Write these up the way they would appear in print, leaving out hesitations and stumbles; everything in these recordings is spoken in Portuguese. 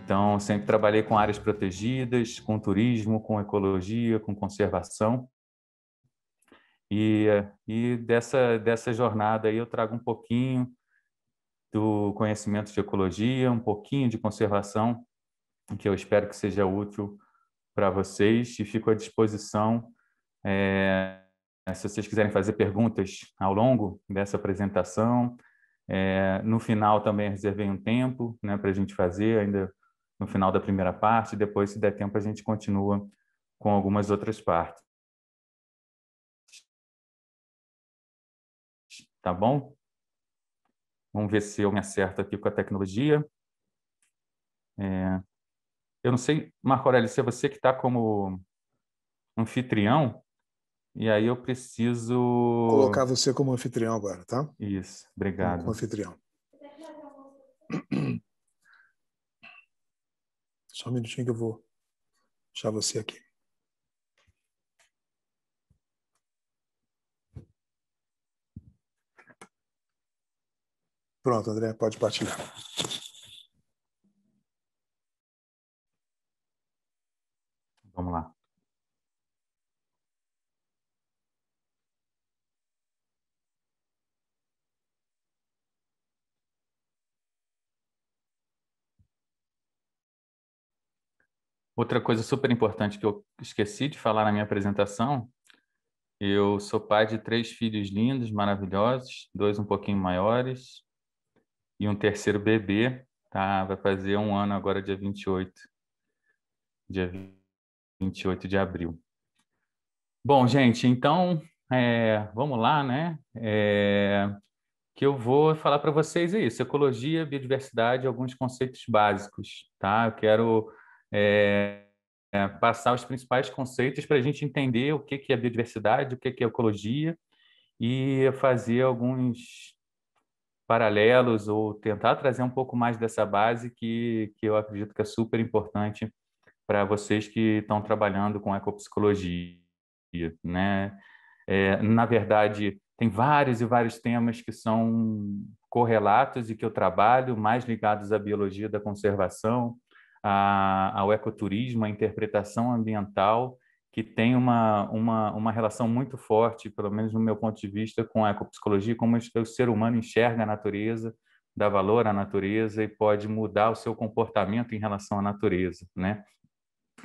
Então, sempre trabalhei com áreas protegidas, com turismo, com ecologia, com conservação. E dessa jornada aí eu trago um pouquinho do conhecimento de ecologia, um pouquinho de conservação, que eu espero que seja útil para vocês, e fico à disposição se vocês quiserem fazer perguntas ao longo dessa apresentação. No final também reservei um tempo, né, para a gente fazer ainda no final da primeira parte, depois, se der tempo, a gente continua com algumas outras partes. Tá bom? Vamos ver se eu me acerto aqui com a tecnologia. Eu não sei, Marco Aurélio, se é você que está como anfitrião, e aí eu preciso... Colocar você como anfitrião agora, tá? Isso, Como obrigado. anfitrião. Só um minutinho que eu vou deixar você aqui. Pronto, André, pode partilhar. Vamos lá. Outra coisa super importante que eu esqueci de falar na minha apresentação, eu sou pai de 3 filhos lindos, maravilhosos, 2 um pouquinho maiores e um terceiro bebê, tá? Vai fazer 1 ano agora, dia 28 de abril. Bom, gente, então, vamos lá, né? Que eu vou falar para vocês isso, ecologia, biodiversidade, alguns conceitos básicos, tá? Eu quero passar os principais conceitos para a gente entender o que que é biodiversidade, o que que é ecologia e fazer alguns paralelos ou tentar trazer um pouco mais dessa base que eu acredito que é super importante para vocês que estão trabalhando com ecopsicologia, né? Na verdade, tem vários e vários temas que são correlatos e que eu trabalho, mais ligados à biologia da conservação, ao ecoturismo, à interpretação ambiental, que tem uma relação muito forte, pelo menos no meu ponto de vista, com a ecopsicologia, como o ser humano enxerga a natureza, dá valor à natureza e pode mudar o seu comportamento em relação à natureza, né?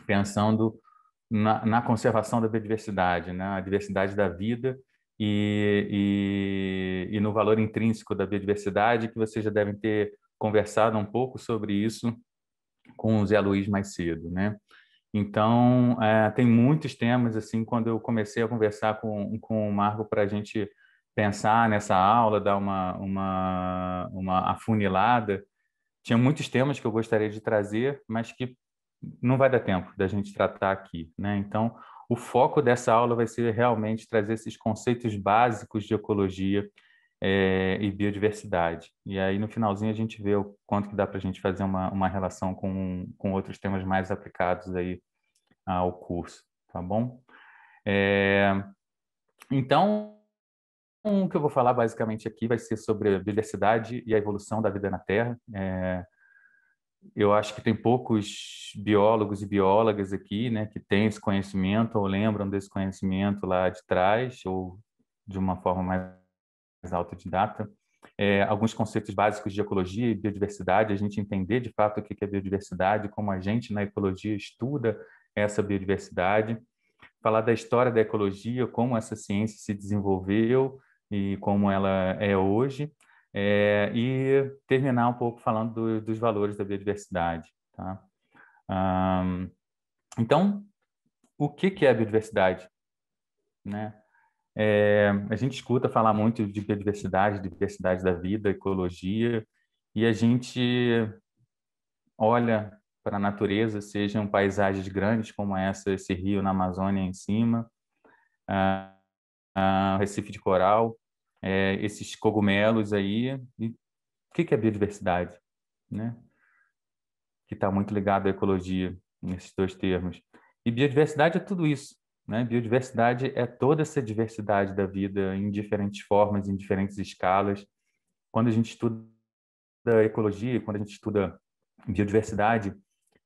Pensando na conservação da biodiversidade, né? A diversidade da vida e no valor intrínseco da biodiversidade, que vocês já devem ter conversado um pouco sobre isso com o Zé Luiz mais cedo, né? Então, tem muitos temas, assim, quando eu comecei a conversar com o Marco para a gente pensar nessa aula, dar uma afunilada, tinha muitos temas que eu gostaria de trazer, mas que não vai dar tempo da gente tratar aqui, né? Então, o foco dessa aula vai ser realmente trazer esses conceitos básicos de ecologia e biodiversidade. E aí, no finalzinho, a gente vê o quanto que dá para a gente fazer uma relação com outros temas mais aplicados aí ao curso, tá bom? Então, o que eu vou falar basicamente aqui vai ser sobre a biodiversidade e a evolução da vida na Terra. Eu acho que tem poucos biólogos e biólogas aqui, né, que têm esse conhecimento ou lembram desse conhecimento lá de trás ou de uma forma mais autodidata. Alguns conceitos básicos de ecologia e biodiversidade, a gente entender de fato o que é biodiversidade, como a gente na ecologia estuda essa biodiversidade, falar da história da ecologia, como essa ciência se desenvolveu e como ela é hoje, e terminar um pouco falando dos valores da biodiversidade. Tá? Então, o que é a biodiversidade? Né? A gente escuta falar muito de biodiversidade, diversidade da vida, ecologia, e a gente olha para a natureza, sejam paisagens grandes como essa, esse rio na Amazônia em cima, Recife de coral, esses cogumelos aí. E o que é biodiversidade, né? Que está muito ligado à ecologia, nesses 2 termos. E biodiversidade é tudo isso, né? Biodiversidade é toda essa diversidade da vida em diferentes formas, em diferentes escalas. Quando a gente estuda ecologia, quando a gente estuda biodiversidade,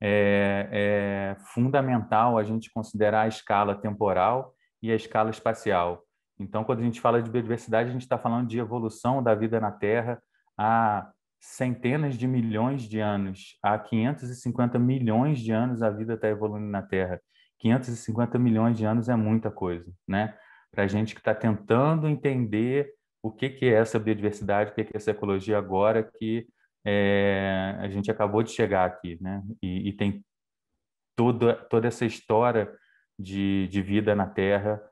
é fundamental a gente considerar a escala temporal e a escala espacial. Então, quando a gente fala de biodiversidade, a gente está falando de evolução da vida na Terra há centenas de milhões de anos. Há 550 milhões de anos a vida está evoluindo na Terra. 550 milhões de anos é muita coisa, né? Para a gente que está tentando entender o que é essa biodiversidade, o que é essa ecologia agora que a gente acabou de chegar aqui, né? E tem toda essa história de vida na Terra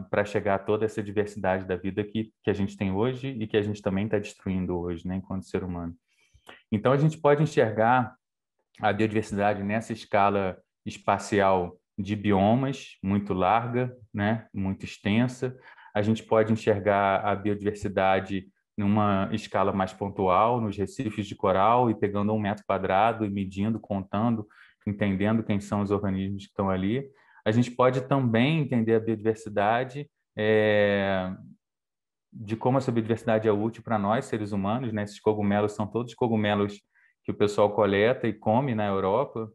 para chegar a toda essa diversidade da vida que a gente tem hoje e que a gente também está destruindo hoje, né, enquanto ser humano. Então, a gente pode enxergar a biodiversidade nessa escala espacial de biomas muito larga, né, muito extensa. A gente pode enxergar a biodiversidade numa escala mais pontual, nos recifes de coral, e pegando 1 metro quadrado e medindo, contando, entendendo quem são os organismos que estão ali. A gente pode também entender a biodiversidade de como essa biodiversidade é útil para nós, seres humanos, né? Esses cogumelos são todos cogumelos que o pessoal coleta e come na Europa,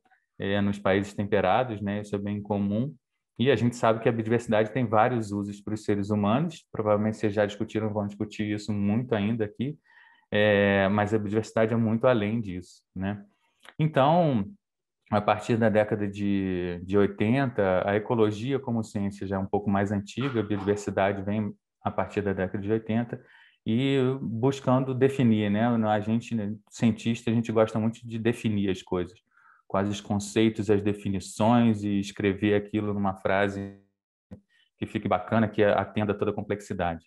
nos países temperados, né? Isso é bem comum. E a gente sabe que a biodiversidade tem vários usos para os seres humanos. Provavelmente vocês já discutiram, vão discutir isso muito ainda aqui, mas a biodiversidade é muito além disso, né? Então, a partir da década de 80, a ecologia como ciência já é um pouco mais antiga, a biodiversidade vem a partir da década de 80, e buscando definir, né? A gente, né, cientista, a gente gosta muito de definir as coisas, quais os conceitos, as definições, e escrever aquilo numa frase que fique bacana, que atenda a toda a complexidade.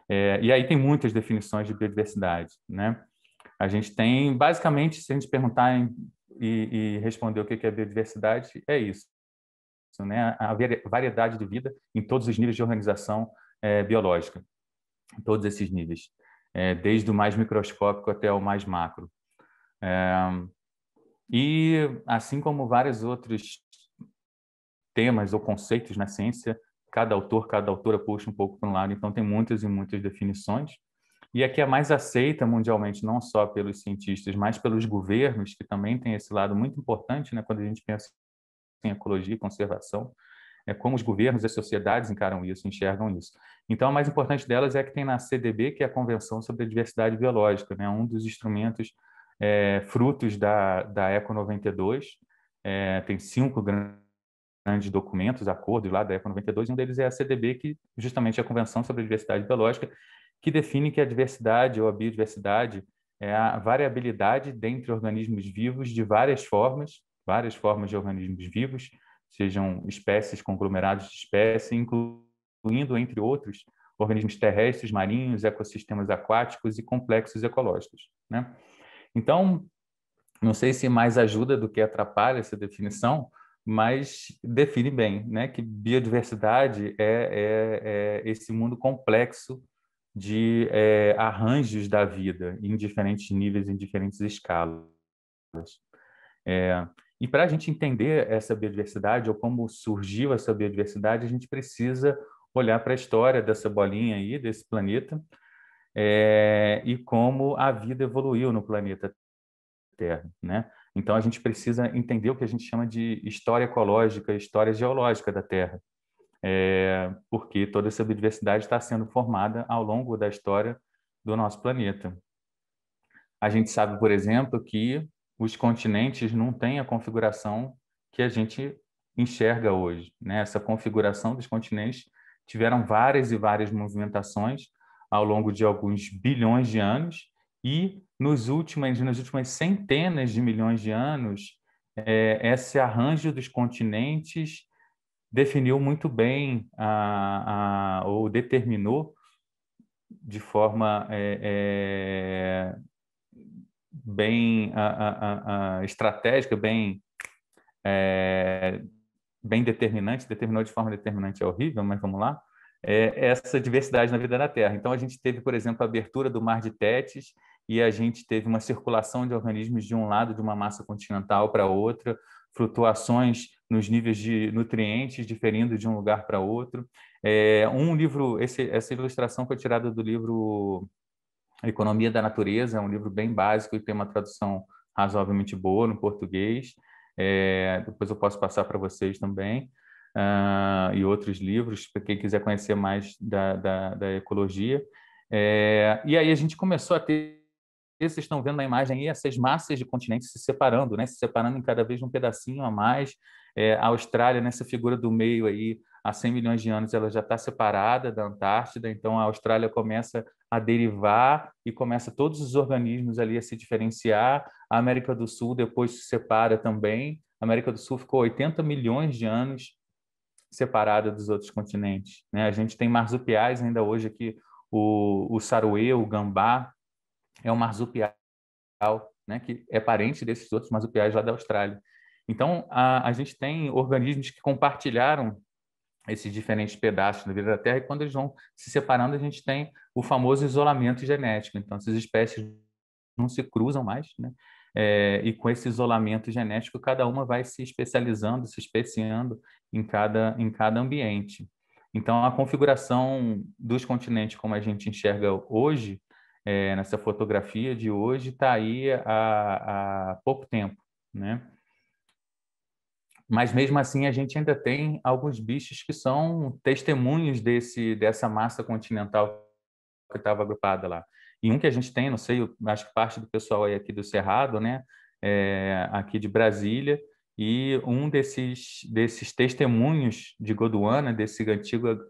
E aí tem muitas definições de biodiversidade, né? A gente tem, basicamente, se a gente perguntar e responder o que é biodiversidade, é isso, né? A variedade de vida em todos os níveis de organização biológica, em todos esses níveis, desde o mais microscópico até o mais macro. E, assim como vários outros temas ou conceitos na ciência, cada autor, cada autora puxa um pouco para um lado, então tem muitas e muitas definições. E a que é mais aceita mundialmente, não só pelos cientistas, mas pelos governos, que também tem esse lado muito importante, né, quando a gente pensa em ecologia e conservação, como os governos e as sociedades encaram isso, enxergam isso. Então, a mais importante delas é a que tem na CDB, que é a Convenção sobre a Diversidade Biológica, né, um dos instrumentos frutos da ECO 92. Tem 5 grandes documentos, acordos lá da ECO 92, e um deles é a CDB, que justamente é a Convenção sobre a Diversidade Biológica, que define que a diversidade ou a biodiversidade é a variabilidade dentre organismos vivos de várias formas de organismos vivos, sejam espécies, conglomerados de espécies, incluindo, entre outros, organismos terrestres, marinhos, ecossistemas aquáticos e complexos ecológicos, né? Então, não sei se mais ajuda do que atrapalha essa definição, mas define bem, né, que biodiversidade é esse mundo complexo de arranjos da vida em diferentes níveis, em diferentes escalas. E para a gente entender essa biodiversidade, ou como surgiu essa biodiversidade, a gente precisa olhar para a história dessa bolinha aí, desse planeta, e como a vida evoluiu no planeta Terra, né? Então, a gente precisa entender o que a gente chama de história ecológica, história geológica da Terra, porque toda essa biodiversidade está sendo formada ao longo da história do nosso planeta. A gente sabe, por exemplo, que os continentes não têm a configuração que a gente enxerga hoje, né? Essa configuração dos continentes tiveram várias e várias movimentações ao longo de alguns bilhões de anos, e nas últimas centenas de milhões de anos, esse arranjo dos continentes definiu muito bem ou determinou de forma bem estratégica, bem determinante. Determinou de forma determinante é horrível, mas vamos lá. Essa diversidade na vida da Terra. Então, a gente teve, por exemplo, a abertura do Mar de Tétis, e a gente teve uma circulação de organismos de um lado de uma massa continental para outra, flutuações nos níveis de nutrientes diferindo de um lugar para outro. Essa ilustração foi tirada do livro Economia da Natureza, é um livro bem básico e tem uma tradução razoavelmente boa no português. Depois eu posso passar para vocês também, e outros livros, para quem quiser conhecer mais da ecologia. E aí a gente começou a ter, vocês estão vendo na imagem aí, essas massas de continentes se separando, né? Se separando em cada vez um pedacinho a mais. A Austrália, nessa figura do meio aí, há 100 milhões de anos, ela já está separada da Antártida, então a Austrália começa a derivar e começa todos os organismos ali a se diferenciar. A América do Sul depois se separa também. A América do Sul ficou 80 milhões de anos separada dos outros continentes, né? A gente tem marsupiais ainda hoje aqui, o saruê, o gambá, é um marsupial, né, que é parente desses outros marsupiais lá da Austrália. Então, a gente tem organismos que compartilharam esses diferentes pedaços da vida da Terra, e quando eles vão se separando, a gente tem o famoso isolamento genético. Então, essas espécies não se cruzam mais, né? E com esse isolamento genético, cada uma vai se especializando, se especiando em cada ambiente. Então, a configuração dos continentes, como a gente enxerga hoje, nessa fotografia de hoje, está aí há pouco tempo, né? Mas mesmo assim a gente ainda tem alguns bichos que são testemunhos dessa massa continental que estava agrupada lá. E um que a gente tem, não sei, acho que parte do pessoal aí aqui do Cerrado, né, aqui de Brasília, e um desses testemunhos de Gondwana,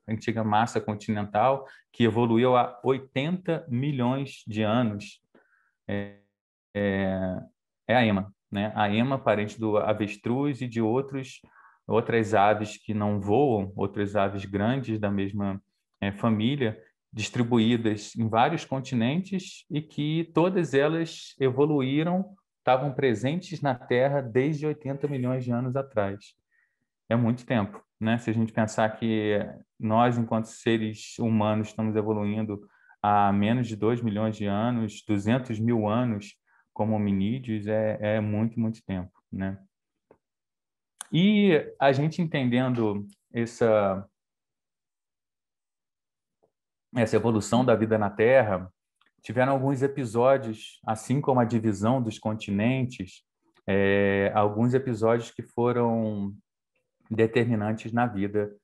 antiga massa continental, que evoluiu há 80 milhões de anos, é a ema, né? A ema, parente do avestruz e de outras aves que não voam, outras aves grandes da mesma família, distribuídas em vários continentes e que todas elas evoluíram, estavam presentes na Terra desde 80 milhões de anos atrás. É muito tempo, né? Se a gente pensar que nós, enquanto seres humanos, estamos evoluindo há menos de 2 milhões de anos, 200 mil anos como hominídeos, é muito, muito tempo, né? E a gente entendendo essa evolução da vida na Terra, tiveram alguns episódios, assim como a divisão dos continentes, alguns episódios que foram determinantes na vida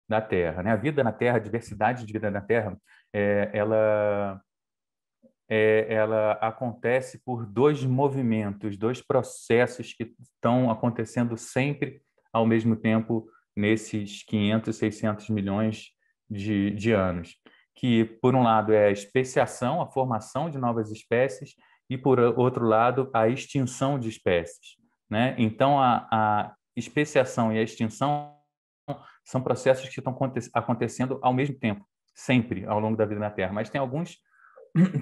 da Terra, né? A vida na Terra, a diversidade de vida na Terra, ela ela acontece por dois movimentos, dois processos que estão acontecendo sempre ao mesmo tempo nesses 500, 600 milhões de anos, que por um lado é a especiação, a formação de novas espécies, e por outro lado a extinção de espécies, né? Então a especiação e a extinção são processos que estão acontecendo ao mesmo tempo, sempre ao longo da vida na Terra, mas tem alguns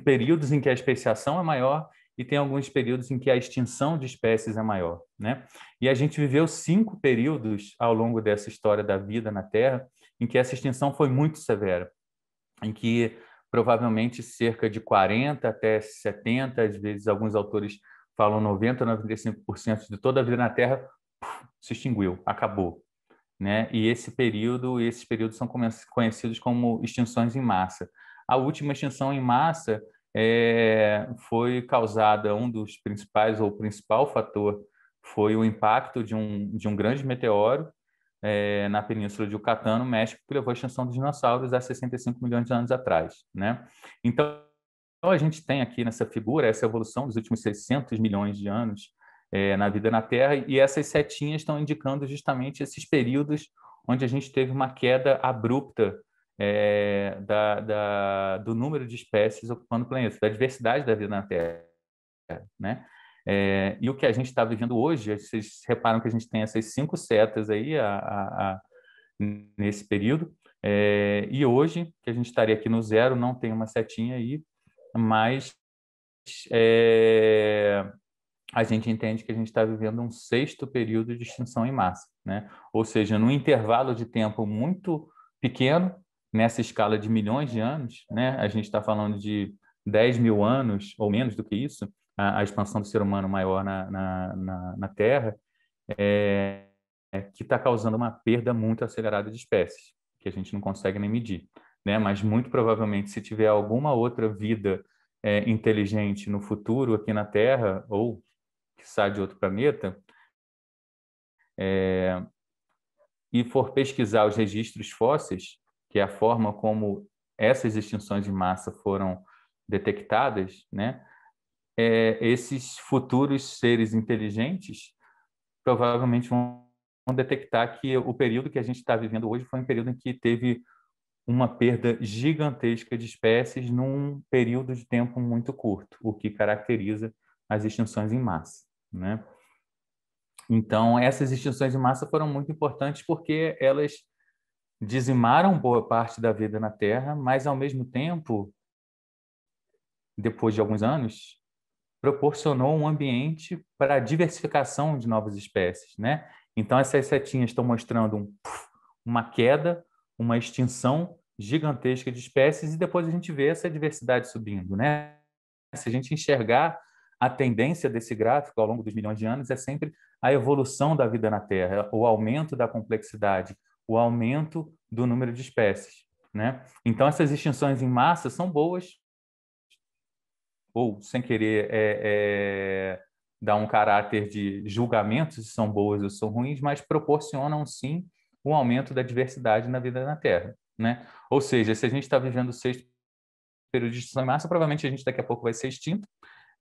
períodos em que a especiação é maior e tem alguns períodos em que a extinção de espécies é maior, né? E a gente viveu 5 períodos ao longo dessa história da vida na Terra em que essa extinção foi muito severa, em que provavelmente cerca de 40 até 70, às vezes alguns autores falam 90, 95% de toda a vida na Terra se extinguiu, acabou, né? E esses períodos são conhecidos como extinções em massa. A última extinção em massa foi causada, um dos principais, ou o principal fator, foi o impacto de um grande meteoro na Península de Yucatán, no México, que levou à extinção dos dinossauros há 65 milhões de anos atrás, né? Então, a gente tem aqui nessa figura essa evolução dos últimos 600 milhões de anos na vida na Terra, e essas setinhas estão indicando justamente esses períodos onde a gente teve uma queda abrupta do número de espécies ocupando o planeta, da diversidade da vida na Terra, né? E o que a gente está vivendo hoje, vocês reparam que a gente tem essas 5 setas aí nesse período, e hoje, que a gente estaria aqui no zero, não tem uma setinha aí, mas a gente entende que a gente está vivendo um 6º período de extinção em massa, né? Ou seja, num intervalo de tempo muito pequeno, nessa escala de milhões de anos, né? A gente está falando de 10 mil anos, ou menos do que isso, a expansão do ser humano maior na Terra, que está causando uma perda muito acelerada de espécies, que a gente não consegue nem medir, né? Mas muito provavelmente, se tiver alguma outra vida inteligente no futuro aqui na Terra, ou que sai de outro planeta, e for pesquisar os registros fósseis, que é a forma como essas extinções em massa foram detectadas, né? Esses futuros seres inteligentes provavelmente vão detectar que o período que a gente está vivendo hoje foi um período em que teve uma perda gigantesca de espécies num período de tempo muito curto, o que caracteriza as extinções em massa, né? Então, essas extinções em massa foram muito importantes porque elas dizimaram boa parte da vida na Terra, mas, ao mesmo tempo, depois de alguns anos, proporcionou um ambiente para a diversificação de novas espécies, né? Então, essas setinhas estão mostrando uma queda, uma extinção gigantesca de espécies, e depois a gente vê essa diversidade subindo, né? Se a gente enxergar a tendência desse gráfico ao longo dos milhões de anos, é sempre a evolução da vida na Terra, o aumento da complexidade, o aumento do número de espécies, né? Então, essas extinções em massa são boas, ou sem querer dar um caráter de julgamento se são boas ou são ruins, mas proporcionam sim um aumento da diversidade na vida na Terra, né? Ou seja, se a gente está vivendo o sexto período de extinção em massa, provavelmente a gente daqui a pouco vai ser extinto.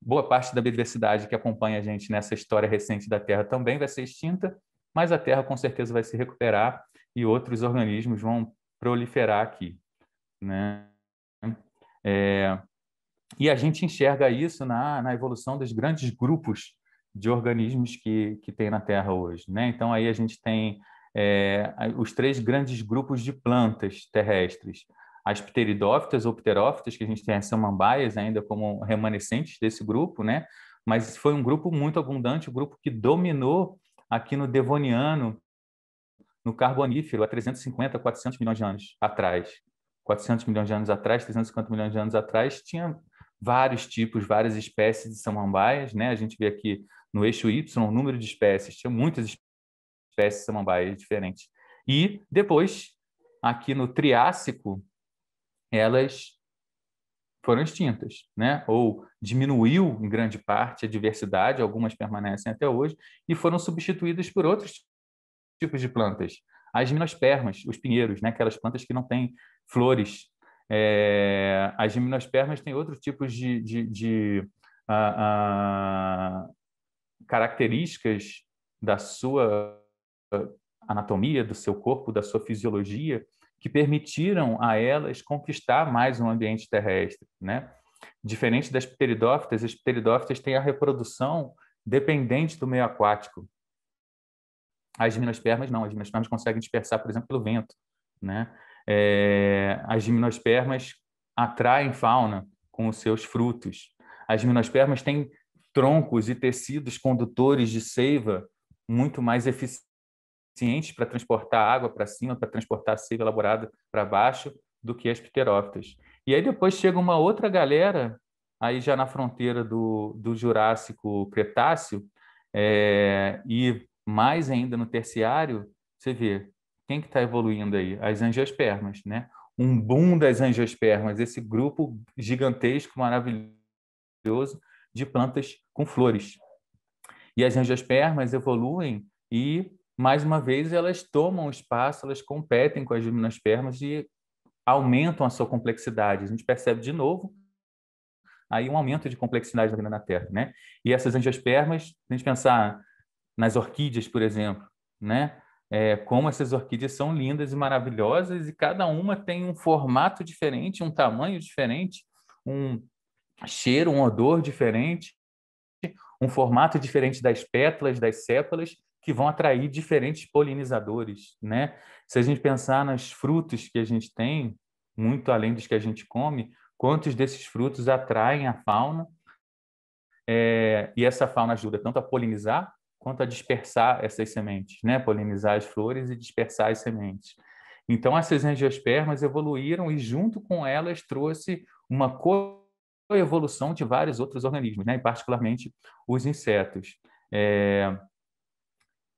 Boa parte da biodiversidade que acompanha a gente nessa história recente da Terra também vai ser extinta, mas a Terra com certeza vai se recuperar e outros organismos vão proliferar aqui, né? E a gente enxerga isso na evolução dos grandes grupos de organismos que tem na Terra hoje, né? Então, aí a gente tem os três grandes grupos de plantas terrestres. As pteridófitas ou pterófitas, que a gente tem as samambaias ainda como remanescentes desse grupo, né? Mas foi um grupo muito abundante, um grupo que dominou aqui no Devoniano, no Carbonífero, há 350, 400 milhões de anos atrás. 400 milhões de anos atrás, 350 milhões de anos atrás, tinha vários tipos, várias espécies de samambaias, né? A gente vê aqui no eixo Y o número de espécies, tinha muitas espécies de samambaias diferentes. E depois, aqui no Triássico, elas foram extintas, né? Ou diminuiu em grande parte a diversidade, algumas permanecem até hoje, e foram substituídas por outros tipos de plantas. As gimnospermas, os pinheiros, né? Aquelas plantas que não têm flores. As gimnospermas têm outros tipos de características da sua anatomia, do seu corpo, da sua fisiologia, que permitiram a elas conquistar mais um ambiente terrestre, né? Diferente das pteridófitas, as pteridófitas têm a reprodução dependente do meio aquático. As gimnospermas não, as gimnospermas conseguem dispersar, por exemplo, pelo vento, né? As gimnospermas atraem fauna com os seus frutos. As gimnospermas têm troncos e tecidos condutores de seiva muito mais eficientes para transportar água para cima, para transportar a seiva elaborada para baixo, do que as pterófitas. E aí depois chega uma outra galera, aí já na fronteira do Jurássico-Cretáceo, e mais ainda no Terciário, você vê quem que está evoluindo aí? As angiospermas, né? Um boom das angiospermas, esse grupo gigantesco, maravilhoso de plantas com flores. E as angiospermas evoluem e, mais uma vez, elas tomam espaço, elas competem com as gimnospermas e aumentam a sua complexidade. A gente percebe de novo aí um aumento de complexidade da vida na Terra, né? E essas angiospermas, se a gente pensar nas orquídeas, por exemplo, né? Como essas orquídeas são lindas e maravilhosas e cada uma tem um formato diferente, um tamanho diferente, um cheiro, um odor diferente, um formato diferente das pétalas, das sépalas, que vão atrair diferentes polinizadores, né? Se a gente pensar nos frutos que a gente tem, muito além dos que a gente come, quantos desses frutos atraem a fauna, e essa fauna ajuda tanto a polinizar quanto a dispersar essas sementes, né? Polinizar as flores e dispersar as sementes. Então, essas angiospermas evoluíram e, junto com elas, trouxe uma coevolução de vários outros organismos, né? E particularmente os insetos.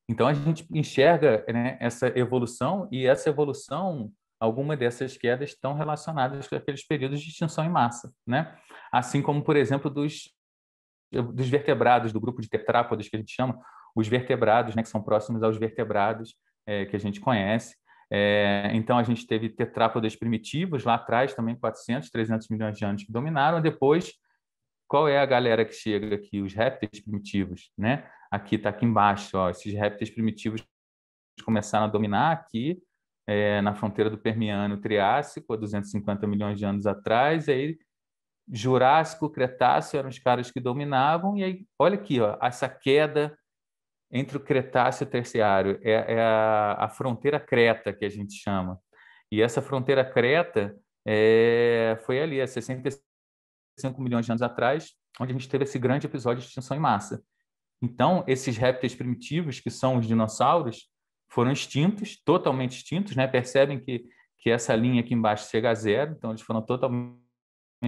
Então, a gente enxerga, né, essa evolução, e essa evolução, algumas dessas quedas estão relacionadas com aqueles períodos de extinção em massa, né? Assim como, por exemplo, dos vertebrados, do grupo de tetrápodes, que a gente chama, os vertebrados, né, que são próximos aos vertebrados que a gente conhece. Então, a gente teve tetrápodes primitivos lá atrás, também 400, 300 milhões de anos que dominaram. Depois, qual é a galera que chega aqui? Os répteis primitivos, né? Aqui está aqui embaixo, ó, esses répteis primitivos começaram a dominar aqui, na fronteira do Permiano Triássico, há 250 milhões de anos atrás, e aí Jurássico, Cretáceo eram os caras que dominavam, e aí, olha aqui, ó, essa queda entre o Cretáceo e o Terciário, a fronteira Creta, que a gente chama. E essa fronteira Creta foi ali, há 65 milhões de anos atrás, onde a gente teve esse grande episódio de extinção em massa. Então, esses répteis primitivos, que são os dinossauros, foram extintos, totalmente extintos, né? Percebem que essa linha aqui embaixo chega a zero, então eles foram totalmente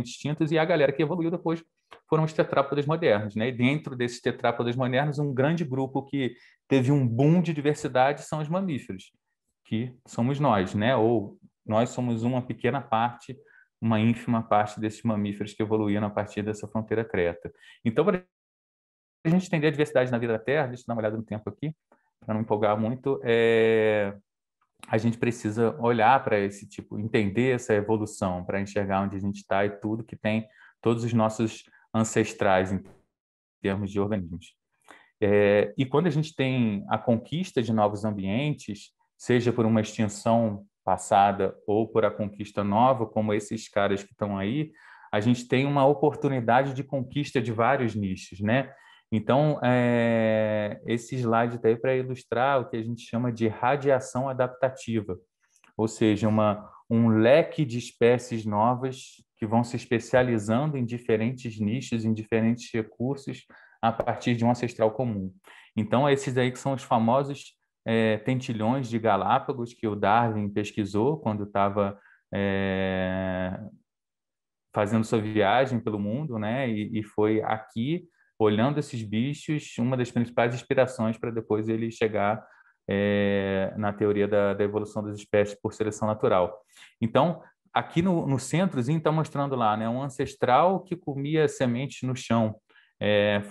extintos, e a galera que evoluiu depois foram os tetrápodes modernos, né? E dentro desses tetrápodes modernos, um grande grupo que teve um boom de diversidade são os mamíferos, que somos nós, né? Ou nós somos uma pequena parte, uma ínfima parte desses mamíferos que evoluíram a partir dessa fronteira Creta. Então, para a gente entender a diversidade na vida da Terra, deixa eu dar uma olhada no tempo aqui, para não empolgar muito, a gente precisa olhar para esse tipo, entender essa evolução, para enxergar onde a gente está e tudo que tem, todos os nossos ancestrais em termos de organismos. E quando a gente tem a conquista de novos ambientes, seja por uma extinção passada ou por a conquista nova, como esses caras que estão aí, a gente tem uma oportunidade de conquista de vários nichos, né? Então, esse slide está aí para ilustrar o que a gente chama de radiação adaptativa, ou seja, um leque de espécies novas que vão se especializando em diferentes nichos, em diferentes recursos, a partir de um ancestral comum. Então, esses aí que são os famosos tentilhões de Galápagos, que o Darwin pesquisou quando estava fazendo sua viagem pelo mundo, né? E foi aqui, olhando esses bichos, uma das principais inspirações para depois ele chegar na teoria da evolução das espécies por seleção natural. Então, aqui no centrozinho está mostrando lá, né? Um ancestral que comia sementes no chão.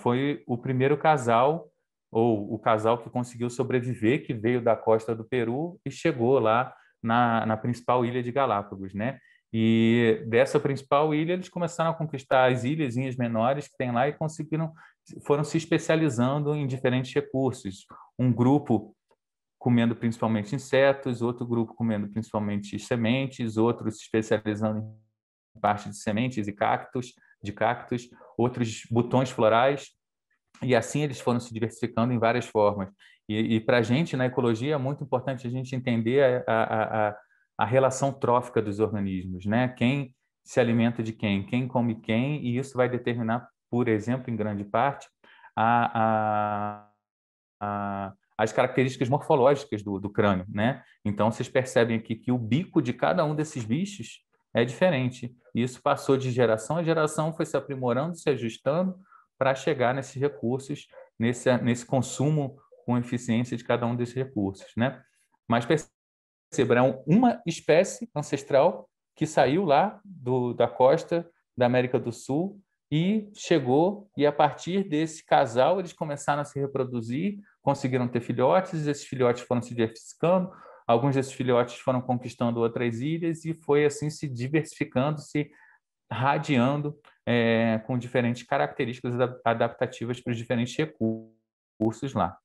Foi o primeiro casal, ou o casal que conseguiu sobreviver, que veio da costa do Peru e chegou lá na principal ilha de Galápagos, né? E dessa principal ilha, eles começaram a conquistar as ilhazinhas menores que tem lá e foram se especializando em diferentes recursos. Um grupo comendo principalmente insetos, outro grupo comendo principalmente sementes, outros se especializando em parte de sementes e de cactos, outros botões florais, e assim eles foram se diversificando em várias formas. E para a gente, na ecologia, é muito importante a gente entender a relação trófica dos organismos, né? Quem se alimenta de quem come quem, e isso vai determinar, por exemplo, em grande parte, as características morfológicas do crânio, né? Então, vocês percebem aqui que o bico de cada um desses bichos é diferente. E isso passou de geração a geração, foi se aprimorando, se ajustando para chegar nesses recursos, nesse consumo com eficiência de cada um desses recursos, né? Mas percebam, uma espécie ancestral que saiu lá da costa da América do Sul e chegou, e a partir desse casal eles começaram a se reproduzir, conseguiram ter filhotes, esses filhotes foram se diversificando, alguns desses filhotes foram conquistando outras ilhas e foi assim se diversificando, se radiando com diferentes características adaptativas para os diferentes recursos lá.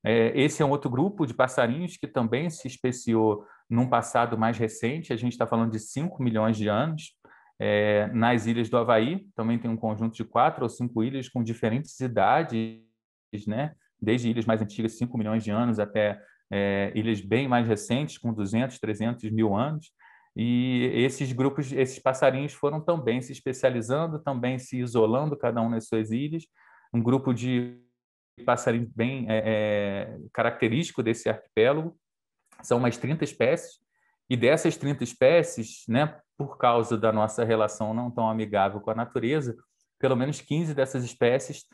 Esse é um outro grupo de passarinhos que também se especiou num passado mais recente, a gente está falando de 5 milhões de anos, nas ilhas do Havaí, também tem um conjunto de 4 ou 5 ilhas com diferentes idades, né? Desde ilhas mais antigas, 5 milhões de anos, até ilhas bem mais recentes, com 200, 300 mil anos. E esses grupos, esses passarinhos foram também se especializando, também se isolando, cada um nas suas ilhas. Um grupo de passarinho bem característico desse arquipélago, são umas 30 espécies, e dessas 30 espécies, né, por causa da nossa relação não tão amigável com a natureza, pelo menos 15 dessas espécies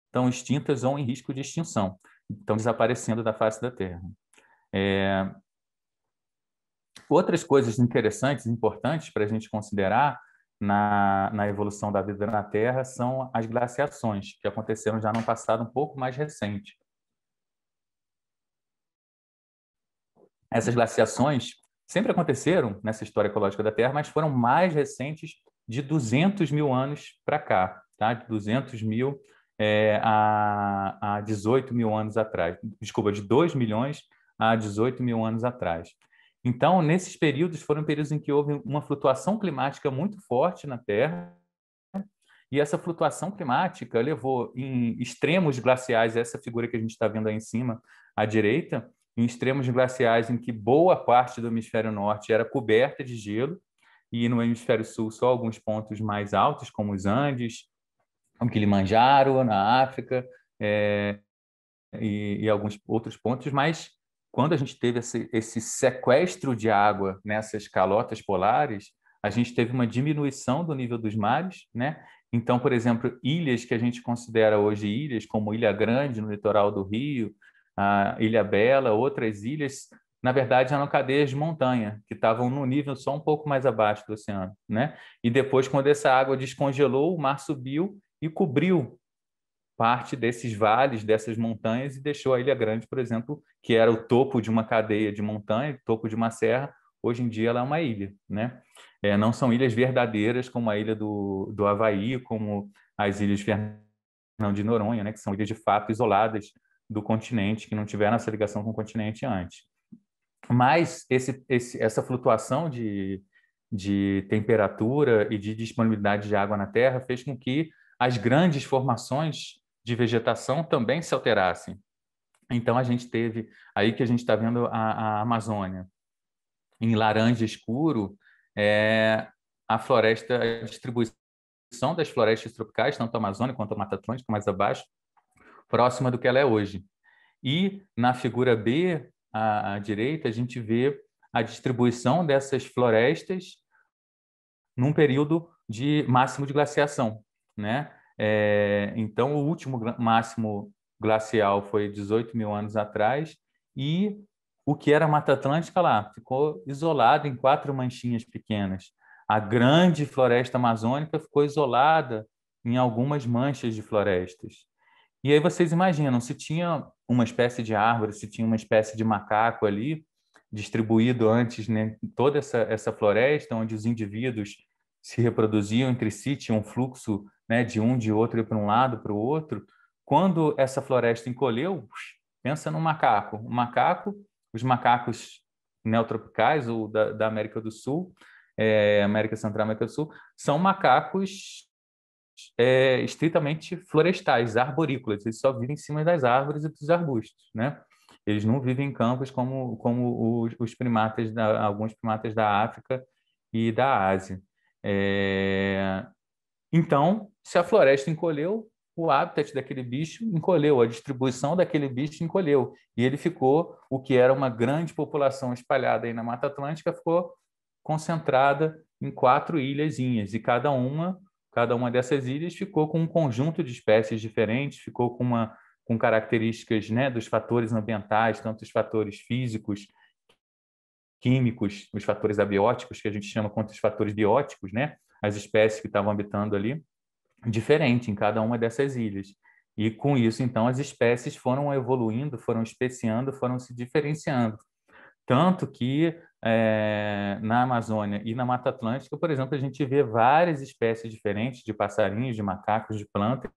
estão extintas ou em risco de extinção, estão desaparecendo da face da Terra. Outras coisas interessantes, importantes para a gente considerar na evolução da vida na Terra são as glaciações, que aconteceram já num passado um pouco mais recente. essas glaciações sempre aconteceram nessa história ecológica da Terra, mas foram mais recentes de 200 mil anos para cá, tá? De 200 mil a 18 mil anos atrás. Desculpa, de 2 milhões a 18 mil anos atrás. Então, nesses períodos, foram períodos em que houve uma flutuação climática muito forte na Terra, e essa flutuação climática levou em extremos glaciais, essa figura que a gente está vendo aí em cima, à direita, em extremos glaciais em que boa parte do hemisfério norte era coberta de gelo, e no hemisfério sul só alguns pontos mais altos, como os Andes, o Kilimanjaro, na África, e alguns outros pontos, mas quando a gente teve esse sequestro de água nessas calotas polares, a gente teve uma diminuição do nível dos mares, né? Então, por exemplo, ilhas que a gente considera hoje ilhas, como Ilha Grande, no litoral do Rio, a Ilha Bela, outras ilhas, na verdade, eram cadeias de montanha, que estavam no nível só um pouco mais abaixo do oceano, né? E depois, quando essa água descongelou, o mar subiu e cobriu parte desses vales, dessas montanhas, e deixou a Ilha Grande, por exemplo, que era o topo de uma cadeia de montanha, topo de uma serra, hoje em dia ela é uma ilha, né? Não são ilhas verdadeiras como a ilha do Havaí, como as ilhas Fernão de Noronha, né? Que são ilhas de fato isoladas do continente, que não tiveram essa ligação com o continente antes. Mas essa flutuação de temperatura e de disponibilidade de água na Terra fez com que as grandes formações de vegetação também se alterassem. Então, a gente teve, aí que a gente está vendo a Amazônia, em laranja escuro, a floresta, a distribuição das florestas tropicais, tanto a Amazônia quanto a Mata Atlântica, mais abaixo, próxima do que ela é hoje. E na figura B, à direita, a gente vê a distribuição dessas florestas num período de máximo de glaciação, né? Então, o último máximo glacial foi 18 mil anos atrás, e o que era Mata Atlântica lá ficou isolado em 4 manchinhas pequenas. A grande floresta amazônica ficou isolada em algumas manchas de florestas. E aí vocês imaginam, se tinha uma espécie de árvore, se tinha uma espécie de macaco ali, distribuído antes, né, toda essa floresta, onde os indivíduos se reproduziam entre si, tinha um fluxo, né, de outro para um lado, para o outro. Quando essa floresta encolheu, pensa no macaco. O macaco, os macacos neotropicais, ou da América do Sul, América Central, América do Sul, são macacos estritamente florestais, arborícolas. Eles só vivem em cima das árvores e dos arbustos, né? Eles não vivem em campos como os primatas, alguns primatas da África e da Ásia. Então, se a floresta encolheu, o habitat daquele bicho encolheu, a distribuição daquele bicho encolheu. E ele ficou, o que era uma grande população espalhada aí na Mata Atlântica, ficou concentrada em 4 ilhazinhas, e cada uma dessas ilhas ficou com um conjunto de espécies diferentes, ficou com características, né, dos fatores ambientais, tanto os fatores físicos, químicos, os fatores abióticos, que a gente chama, quanto os fatores bióticos, né, as espécies que estavam habitando ali, diferente em cada uma dessas ilhas. E com isso, então, as espécies foram evoluindo, foram especiando, foram se diferenciando. Tanto que na Amazônia e na Mata Atlântica, por exemplo, a gente vê várias espécies diferentes de passarinhos, de macacos, de plantas,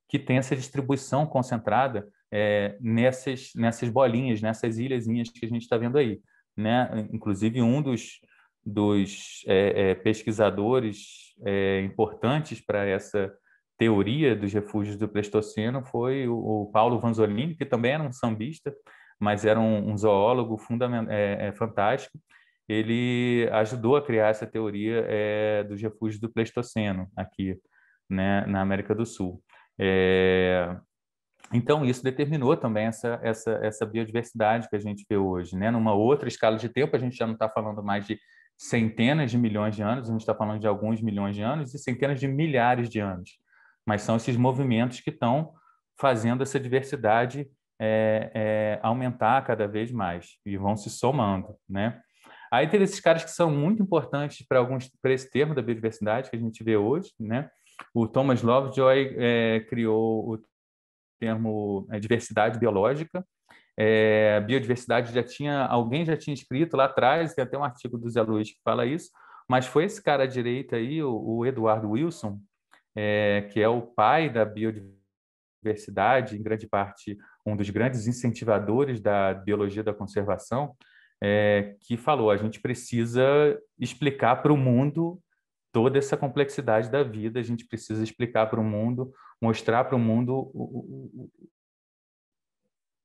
que têm essa distribuição concentrada nessas bolinhas, nessas ilhazinhas que a gente está vendo aí, né? Inclusive, um dos pesquisadores importantes para essa teoria dos refúgios do Pleistoceno foi o Paulo Vanzolini, que também era um sambista, mas era um zoólogo fantástico. Ele ajudou a criar essa teoria dos refúgios do Pleistoceno aqui, né, na América do Sul. Então, isso determinou também essa biodiversidade que a gente vê hoje, né? Numa outra escala de tempo, a gente já não está falando mais de centenas de milhões de anos, a gente está falando de alguns milhões de anos e centenas de milhares de anos. Mas são esses movimentos que estão fazendo essa diversidade aumentar cada vez mais e vão se somando, né? Aí teve esses caras que são muito importantes para esse termo da biodiversidade que a gente vê hoje, né? O Thomas Lovejoy criou o termo diversidade biológica, Biodiversidade alguém já tinha escrito lá atrás, tem até um artigo do Zé Luiz que fala isso, mas foi esse cara à direita aí, o Eduardo Wilson, que é o pai da biodiversidade, em grande parte um dos grandes incentivadores da biologia da conservação, que falou: a gente precisa explicar para o mundo toda essa complexidade da vida, a gente precisa explicar para o mundo, mostrar para o mundo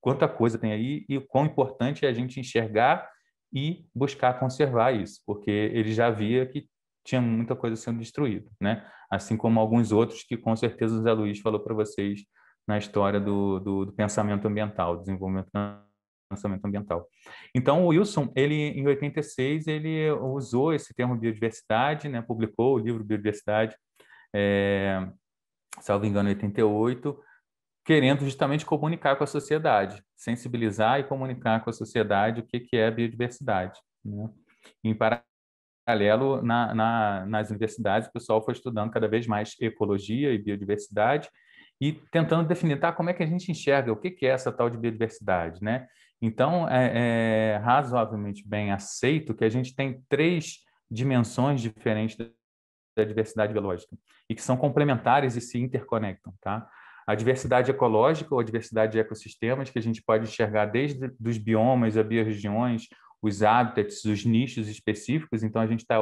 quanta coisa tem aí e o quão importante é a gente enxergar e buscar conservar isso, porque ele já via que tinha muita coisa sendo destruída, né? Assim como alguns outros que com certeza o Zé Luiz falou para vocês na história do pensamento ambiental, desenvolvimento do pensamento ambiental. Então, o Wilson, ele em 86, ele usou esse termo biodiversidade, né? Publicou o livro Biodiversidade, salvo engano, em 88, querendo justamente comunicar com a sociedade, sensibilizar e comunicar com a sociedade o que é biodiversidade, né? Em paralelo, nas universidades, o pessoal foi estudando cada vez mais ecologia e biodiversidade e tentando definir, tá, como é que a gente enxerga o que é essa tal de biodiversidade, né? Então, é razoavelmente bem aceito que a gente tem três dimensões diferentes da diversidade biológica e que são complementares e se interconectam, tá? A diversidade ecológica ou a diversidade de ecossistemas, que a gente pode enxergar desde dos biomas, as biorregiões, os hábitats, os nichos específicos. Então, a gente está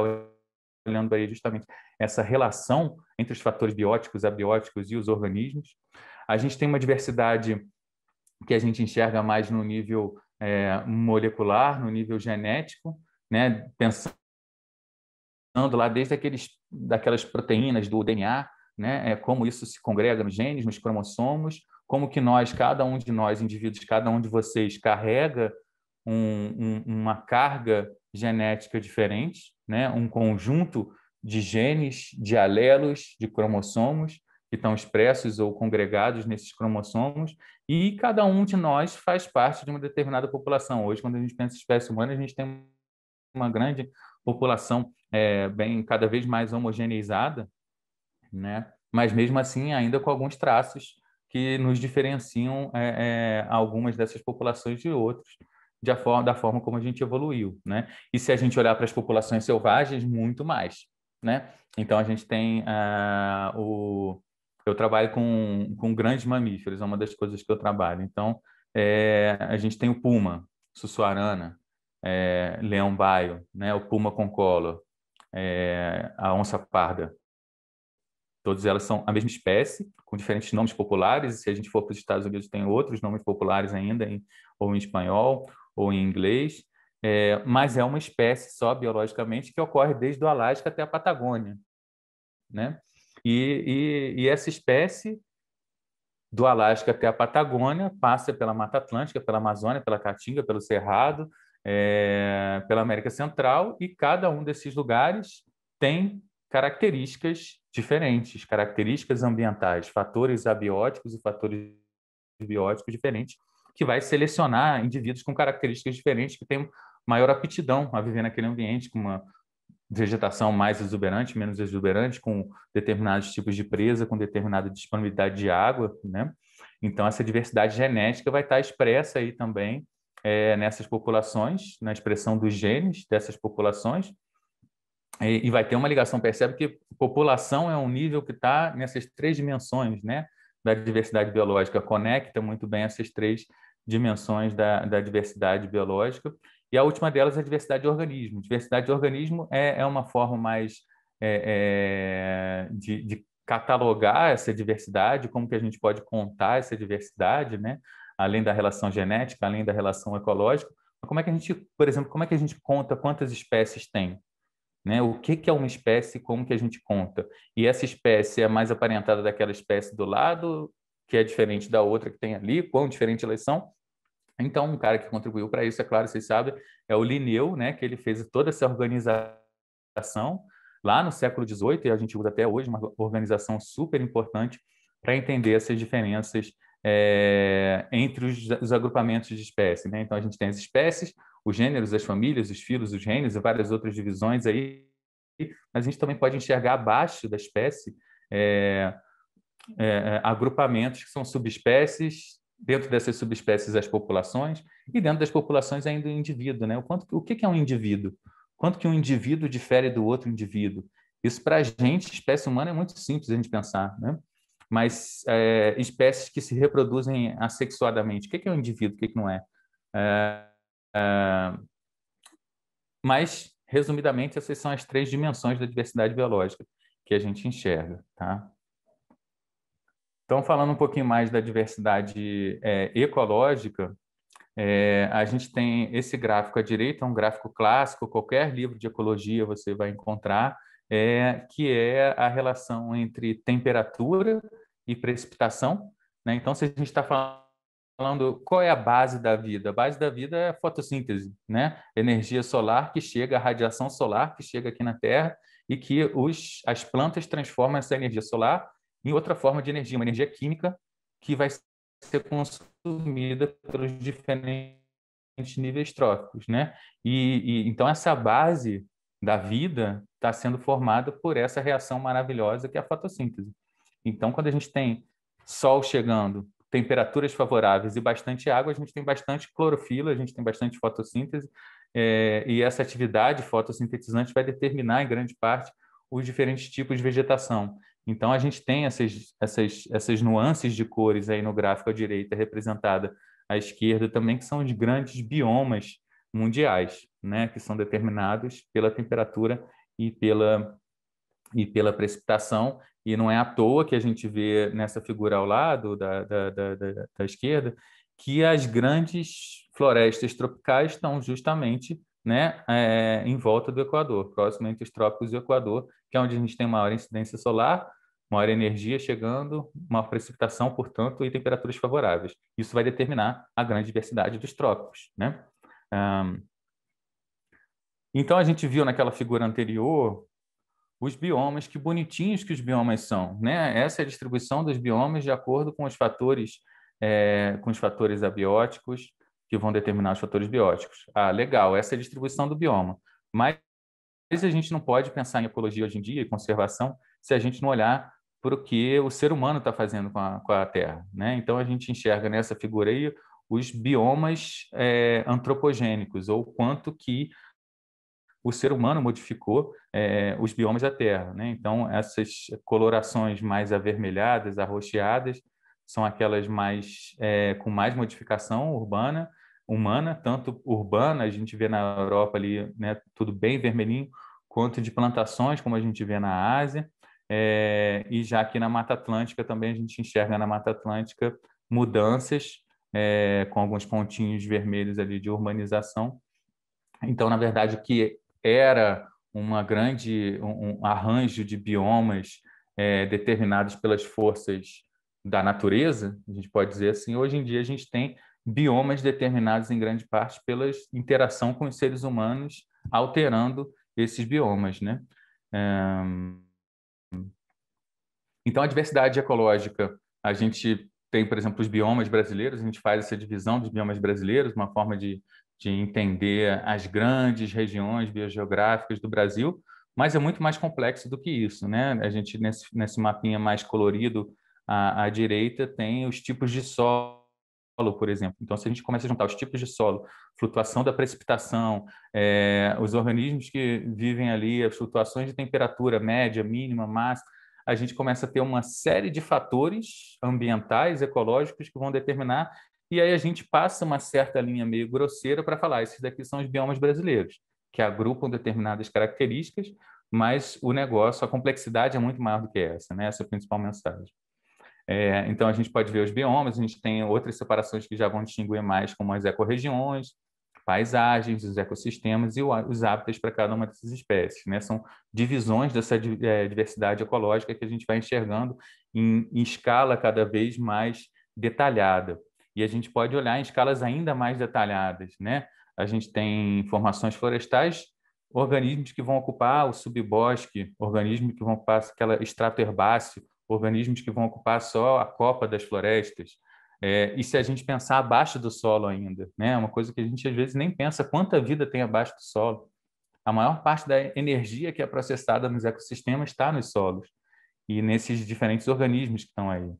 olhando aí justamente essa relação entre os fatores bióticos, abióticos e os organismos. A gente tem uma diversidade que a gente enxerga mais no nível molecular, no nível genético, né? Pensando lá desde daquelas proteínas do DNA, né? Como isso se congrega nos genes, nos cromossomos, como que cada um de nós, indivíduos, cada um de vocês carrega uma carga genética diferente, né? Um conjunto de genes, de alelos, de cromossomos que estão expressos ou congregados nesses cromossomos, e cada um de nós faz parte de uma determinada população. Hoje, quando a gente pensa em espécie humana, a gente tem uma grande população bem cada vez mais homogeneizada, né? Mas mesmo assim ainda com alguns traços que nos diferenciam algumas dessas populações de outros, da forma como a gente evoluiu, né? E se a gente olhar para as populações selvagens, muito mais, né? Então a gente tem eu trabalho com grandes mamíferos, é uma das coisas que eu trabalho. Então a gente tem o puma, sussuarana, leão-baio, né? O puma concolo, a onça parda. Todas elas são a mesma espécie, com diferentes nomes populares. E se a gente for para os Estados Unidos, tem outros nomes populares ainda, ou em espanhol, ou em inglês. Mas é uma espécie só, biologicamente, que ocorre desde o Alasca até a Patagônia, né? E essa espécie, do Alasca até a Patagônia, passa pela Mata Atlântica, pela Amazônia, pela Caatinga, pelo Cerrado, pela América Central, e cada um desses lugares tem características diferentes, características ambientais, fatores abióticos e fatores bióticos diferentes, que vai selecionar indivíduos com características diferentes que têm maior aptidão a viver naquele ambiente, com uma vegetação mais exuberante, menos exuberante, com determinados tipos de presa, com determinada disponibilidade de água, né? Então, essa diversidade genética vai estar expressa aí também nessas populações, na expressão dos genes dessas populações, e vai ter uma ligação. Percebe que população é um nível que está nessas três dimensões, né, da diversidade biológica, conecta muito bem essas três dimensões da diversidade biológica. E a última delas é a diversidade de organismo. Diversidade de organismo é uma forma mais de catalogar essa diversidade, como que a gente pode contar essa diversidade, né, além da relação genética, além da relação ecológica. Mas como é que a gente, por exemplo, como é que a gente conta quantas espécies tem? Né? O que é uma espécie e como que a gente conta? E essa espécie é mais aparentada daquela espécie do lado, que é diferente da outra que tem ali, quão diferente elas são. Então, um cara que contribuiu para isso, é claro, vocês sabem, é o Linneu, né? Que ele fez toda essa organização lá no século XVIII, e a gente usa até hoje, uma organização super importante para entender essas diferenças entre os agrupamentos de espécies, né? Então, a gente tem as espécies, os gêneros, as famílias, os filos, os reinos e várias outras divisões aí, mas a gente também pode enxergar abaixo da espécie agrupamentos que são subespécies dentro dessas subespécies as populações, e dentro das populações ainda o indivíduo, né? O que é um indivíduo? Quanto que um indivíduo difere do outro indivíduo? Isso, para a gente, espécie humana, é muito simples a gente pensar, né? Mas espécies que se reproduzem assexuadamente, o que é um indivíduo, o que não é? Mas, resumidamente, essas são as 3 dimensões da diversidade biológica que a gente enxerga, tá? Então, falando um pouquinho mais da diversidade ecológica, a gente tem esse gráfico à direita, é um gráfico clássico, qualquer livro de ecologia você vai encontrar, que é a relação entre temperatura e precipitação, né? Então, se a gente está falando qual é a base da vida? A base da vida é a fotossíntese, né? Energia solar que chega, a radiação solar que chega aqui na Terra e que as plantas transformam essa energia solar em outra forma de energia, uma energia química que vai ser consumida pelos diferentes níveis tróficos, né? Então essa base da vida está sendo formada por essa reação maravilhosa que é a fotossíntese. Então, quando a gente tem sol chegando, temperaturas favoráveis e bastante água, a gente tem bastante clorofila, a gente tem bastante fotossíntese, e essa atividade fotossintetizante vai determinar, em grande parte, os diferentes tipos de vegetação. Então, a gente tem essas nuances de cores aí no gráfico à direita, representada à esquerda também, que são os grandes biomas mundiais, né, que são determinados pela temperatura e pela precipitação, e não é à toa que a gente vê nessa figura ao lado da esquerda que as grandes florestas tropicais estão justamente, né, em volta do Equador, próximo entre os trópicos e o Equador, que é onde a gente tem maior incidência solar, maior energia chegando, maior precipitação, portanto, e temperaturas favoráveis. Isso vai determinar a grande diversidade dos trópicos, né? Então, a gente viu naquela figura anterior os biomas, que bonitinhos que os biomas são, né? Essa é a distribuição dos biomas de acordo com os fatores abióticos que vão determinar os fatores bióticos. Ah, legal, essa é a distribuição do bioma. Mas a gente não pode pensar em ecologia hoje em dia e conservação se a gente não olhar para o que o ser humano está fazendo com a Terra, né? Então a gente enxerga nessa figura aí os biomas antropogênicos, ou quanto que o ser humano modificou os biomas da Terra, né? Então, essas colorações mais avermelhadas, arroxeadas, são aquelas com mais modificação humana, tanto urbana, a gente vê na Europa ali, né, tudo bem vermelhinho, quanto de plantações, como a gente vê na Ásia, e já aqui na Mata Atlântica também a gente enxerga na Mata Atlântica mudanças, com alguns pontinhos vermelhos ali de urbanização. Então, na verdade, o que era um arranjo de biomas determinados pelas forças da natureza, a gente pode dizer assim, hoje em dia a gente tem biomas determinados em grande parte pela interação com os seres humanos, alterando esses biomas, né? Então, a diversidade ecológica, a gente tem, por exemplo, os biomas brasileiros, a gente faz essa divisão dos biomas brasileiros, uma forma de entender as grandes regiões biogeográficas do Brasil, mas é muito mais complexo do que isso, né? A gente, nesse mapinha mais colorido à direita, tem os tipos de solo, por exemplo. Então, se a gente começa a juntar os tipos de solo, flutuação da precipitação, os organismos que vivem ali, as flutuações de temperatura média, mínima, máxima, a gente começa a ter uma série de fatores ambientais, ecológicos, que vão determinar, e aí a gente passa uma certa linha meio grosseira para falar, esses daqui são os biomas brasileiros, que agrupam determinadas características, mas o negócio, a complexidade é muito maior do que essa, né? Essa é a principal mensagem. Então, a gente pode ver os biomas, a gente tem outras separações que já vão distinguir mais, como as ecorregiões, paisagens, os ecossistemas e os hábitats para cada uma dessas espécies, né? São divisões dessa diversidade ecológica que a gente vai enxergando em escala cada vez mais detalhada. E a gente pode olhar em escalas ainda mais detalhadas, né? A gente tem formações florestais, organismos que vão ocupar o subbosque, organismos que vão ocupar aquela estrato herbáceo, organismos que vão ocupar só a copa das florestas. E se a gente pensar abaixo do solo ainda, né? Uma coisa que a gente às vezes nem pensa quanta vida tem abaixo do solo. A maior parte da energia que é processada nos ecossistemas está nos solos e nesses diferentes organismos que estão aí.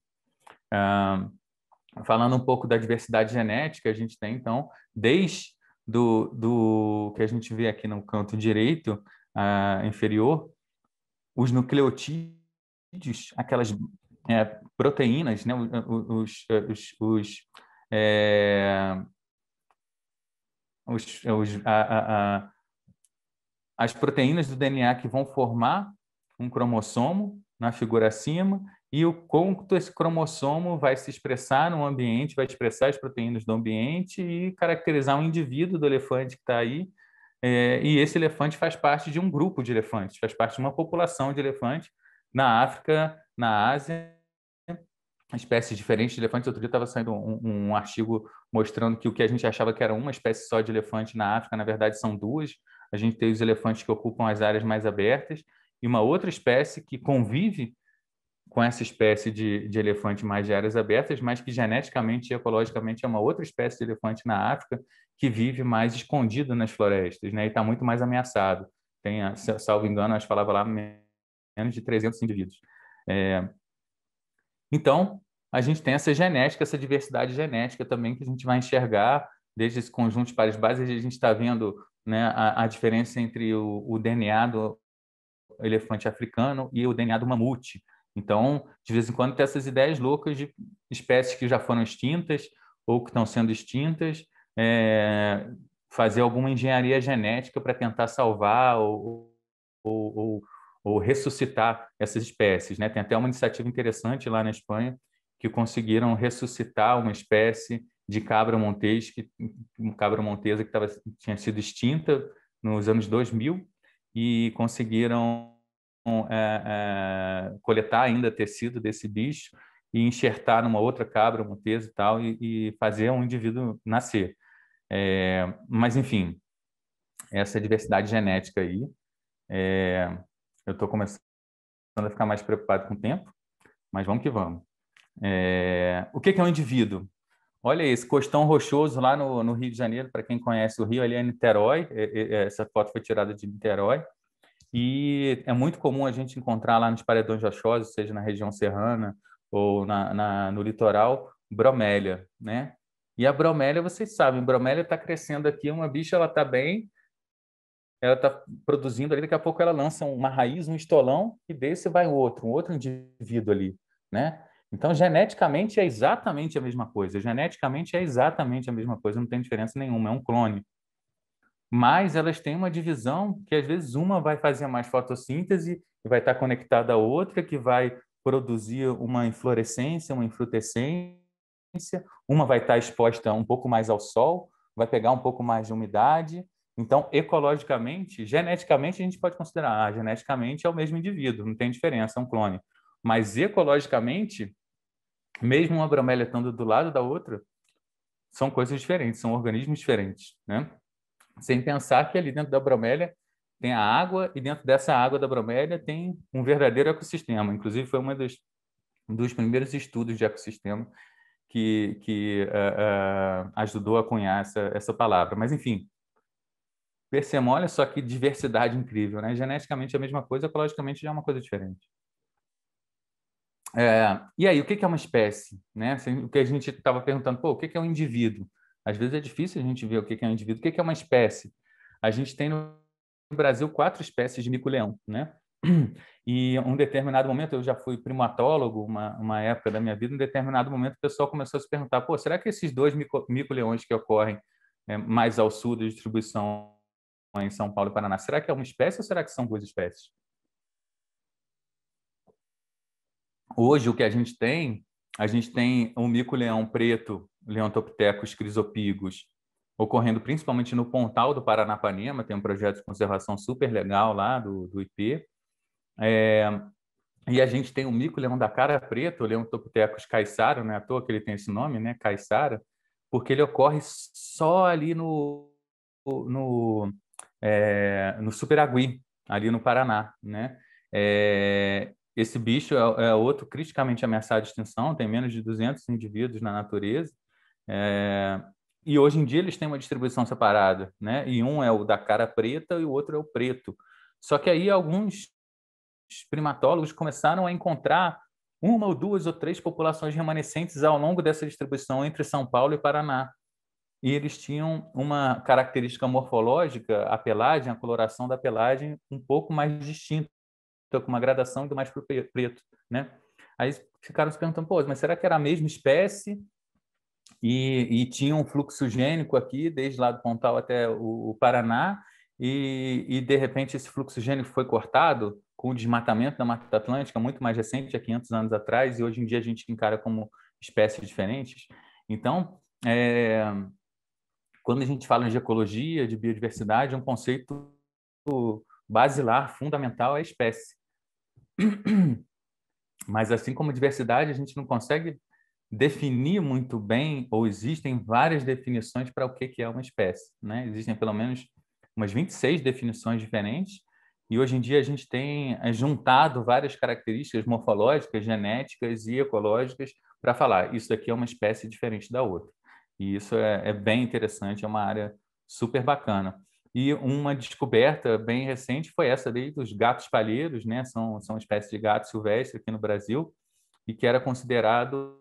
falando um pouco da diversidade genética, a gente tem, então, desde do que a gente vê aqui no canto direito inferior, os nucleotídeos, aquelas proteínas, né, é, as proteínas do DNA que vão formar um cromossomo na figura acima, e o quanto esse cromossomo vai se expressar no ambiente, vai expressar as proteínas do ambiente e caracterizar um indivíduo do elefante que está aí. E esse elefante faz parte de um grupo de elefantes, faz parte de uma população de elefantes na África, na Ásia, espécies diferentes de elefantes. Outro dia estava saindo um artigo mostrando que o que a gente achava que era uma espécie só de elefante na África, na verdade são duas. A gente tem os elefantes que ocupam as áreas mais abertas e uma outra espécie que convive com essa espécie de elefante mais de áreas abertas, mas que geneticamente e ecologicamente é uma outra espécie de elefante na África que vive mais escondido nas florestas, né? E está muito mais ameaçado. Tem, salvo engano, acho que falava lá menos de 300 indivíduos. Então, a gente tem essa genética, essa diversidade genética também que a gente vai enxergar desde esse conjunto de pares bases. A gente está vendo, né, a diferença entre o DNA do elefante africano e o DNA do mamute. Então, de vez em quando, tem essas ideias loucas de espécies que já foram extintas ou que estão sendo extintas, fazer alguma engenharia genética para tentar salvar ou, ou ressuscitar essas espécies, né? Tem até uma iniciativa interessante lá na Espanha que conseguiram ressuscitar uma espécie de cabra montesa que tinha sido extinta nos anos 2000 e conseguiram coletar ainda tecido desse bicho e enxertar numa outra cabra montesa e tal e fazer um indivíduo nascer. Mas, enfim, essa diversidade genética aí, eu estou começando a ficar mais preocupado com o tempo, mas vamos que vamos. O que é um indivíduo? Olha esse costão rochoso lá no Rio de Janeiro, para quem conhece o Rio, ali é Niterói, essa foto foi tirada de Niterói, e é muito comum a gente encontrar lá nos paredões rochosos, seja na região serrana ou no litoral, bromélia, né? E a bromélia, vocês sabem, bromélia está crescendo aqui, uma bicha, ela está bem, ela está produzindo ali, daqui a pouco ela lança uma raiz, um estolão, e desse vai um outro indivíduo ali, né? Então, geneticamente é exatamente a mesma coisa. Geneticamente é exatamente a mesma coisa, não tem diferença nenhuma, é um clone. Mas elas têm uma divisão que, às vezes, uma vai fazer mais fotossíntese e vai estar conectada à outra, que vai produzir uma inflorescência, uma infrutescência. Uma vai estar exposta um pouco mais ao sol, vai pegar um pouco mais de umidade. Então, ecologicamente, geneticamente, a gente pode considerar, geneticamente é o mesmo indivíduo, não tem diferença, é um clone. Mas ecologicamente, mesmo uma bromélia estando do lado da outra, são coisas diferentes, são organismos diferentes, né? Sem pensar que ali dentro da bromélia tem a água e dentro dessa água da bromélia tem um verdadeiro ecossistema. Inclusive, foi dos primeiros estudos de ecossistema que ajudou a cunhar essa palavra. Mas, enfim, percebam, olha só que diversidade incrível, né? Geneticamente é a mesma coisa, ecologicamente já é uma coisa diferente. E aí, o que é uma espécie? Né? Assim, o que a gente estava perguntando, o que é um indivíduo? Às vezes é difícil a gente ver o que é um indivíduo. O que é uma espécie? A gente tem no Brasil 4 espécies de mico-leão, né? E um determinado momento, eu já fui primatólogo, uma época da minha vida, em determinado momento o pessoal começou a se perguntar, será que esses 2 mico-leões que ocorrem mais ao sul da distribuição em São Paulo e Paraná, será que é uma espécie ou será que são 2 espécies? Hoje, o que a gente tem o mico-leão preto, Leontopithecus crisopigos, ocorrendo principalmente no Pontal do Paranapanema, tem um projeto de conservação super legal lá do IP. E a gente tem o mico-leão da cara preta, o Leontopithecus caiçara, não é à toa que ele tem esse nome, né, caiçara, porque ele ocorre só ali no Superagui, ali no Paraná, né? Esse bicho é outro criticamente ameaçado de extinção, tem menos de 200 indivíduos na natureza, e hoje em dia eles têm uma distribuição separada, né? E um é o da cara preta e o outro é o preto. Só que aí alguns primatólogos começaram a encontrar uma ou duas ou três populações remanescentes ao longo dessa distribuição entre São Paulo e Paraná. E eles tinham uma característica morfológica, a pelagem, a coloração da pelagem, um pouco mais distinta, com uma gradação do mais para o preto, né? Aí ficaram se perguntando, pô, mas será que era a mesma espécie e tinha um fluxo gênico aqui, desde lá do Pontal até o Paraná, de repente esse fluxo gênico foi cortado com o desmatamento da Mata Atlântica, muito mais recente, há 500 anos atrás, e hoje em dia a gente encara como espécies diferentes. Então, quando a gente fala de ecologia, de biodiversidade, um conceito basilar, fundamental é a espécie. Mas assim como diversidade, a gente não consegue definir muito bem, ou existem várias definições para o que é uma espécie, né? Existem pelo menos umas 26 definições diferentes, e hoje em dia a gente tem juntado várias características morfológicas, genéticas e ecológicas para falar isso aqui é uma espécie diferente da outra. E isso é bem interessante, é uma área super bacana. E uma descoberta bem recente foi essa daí dos gatos palheiros, né? São espécies de gato silvestre aqui no Brasil, e que era considerado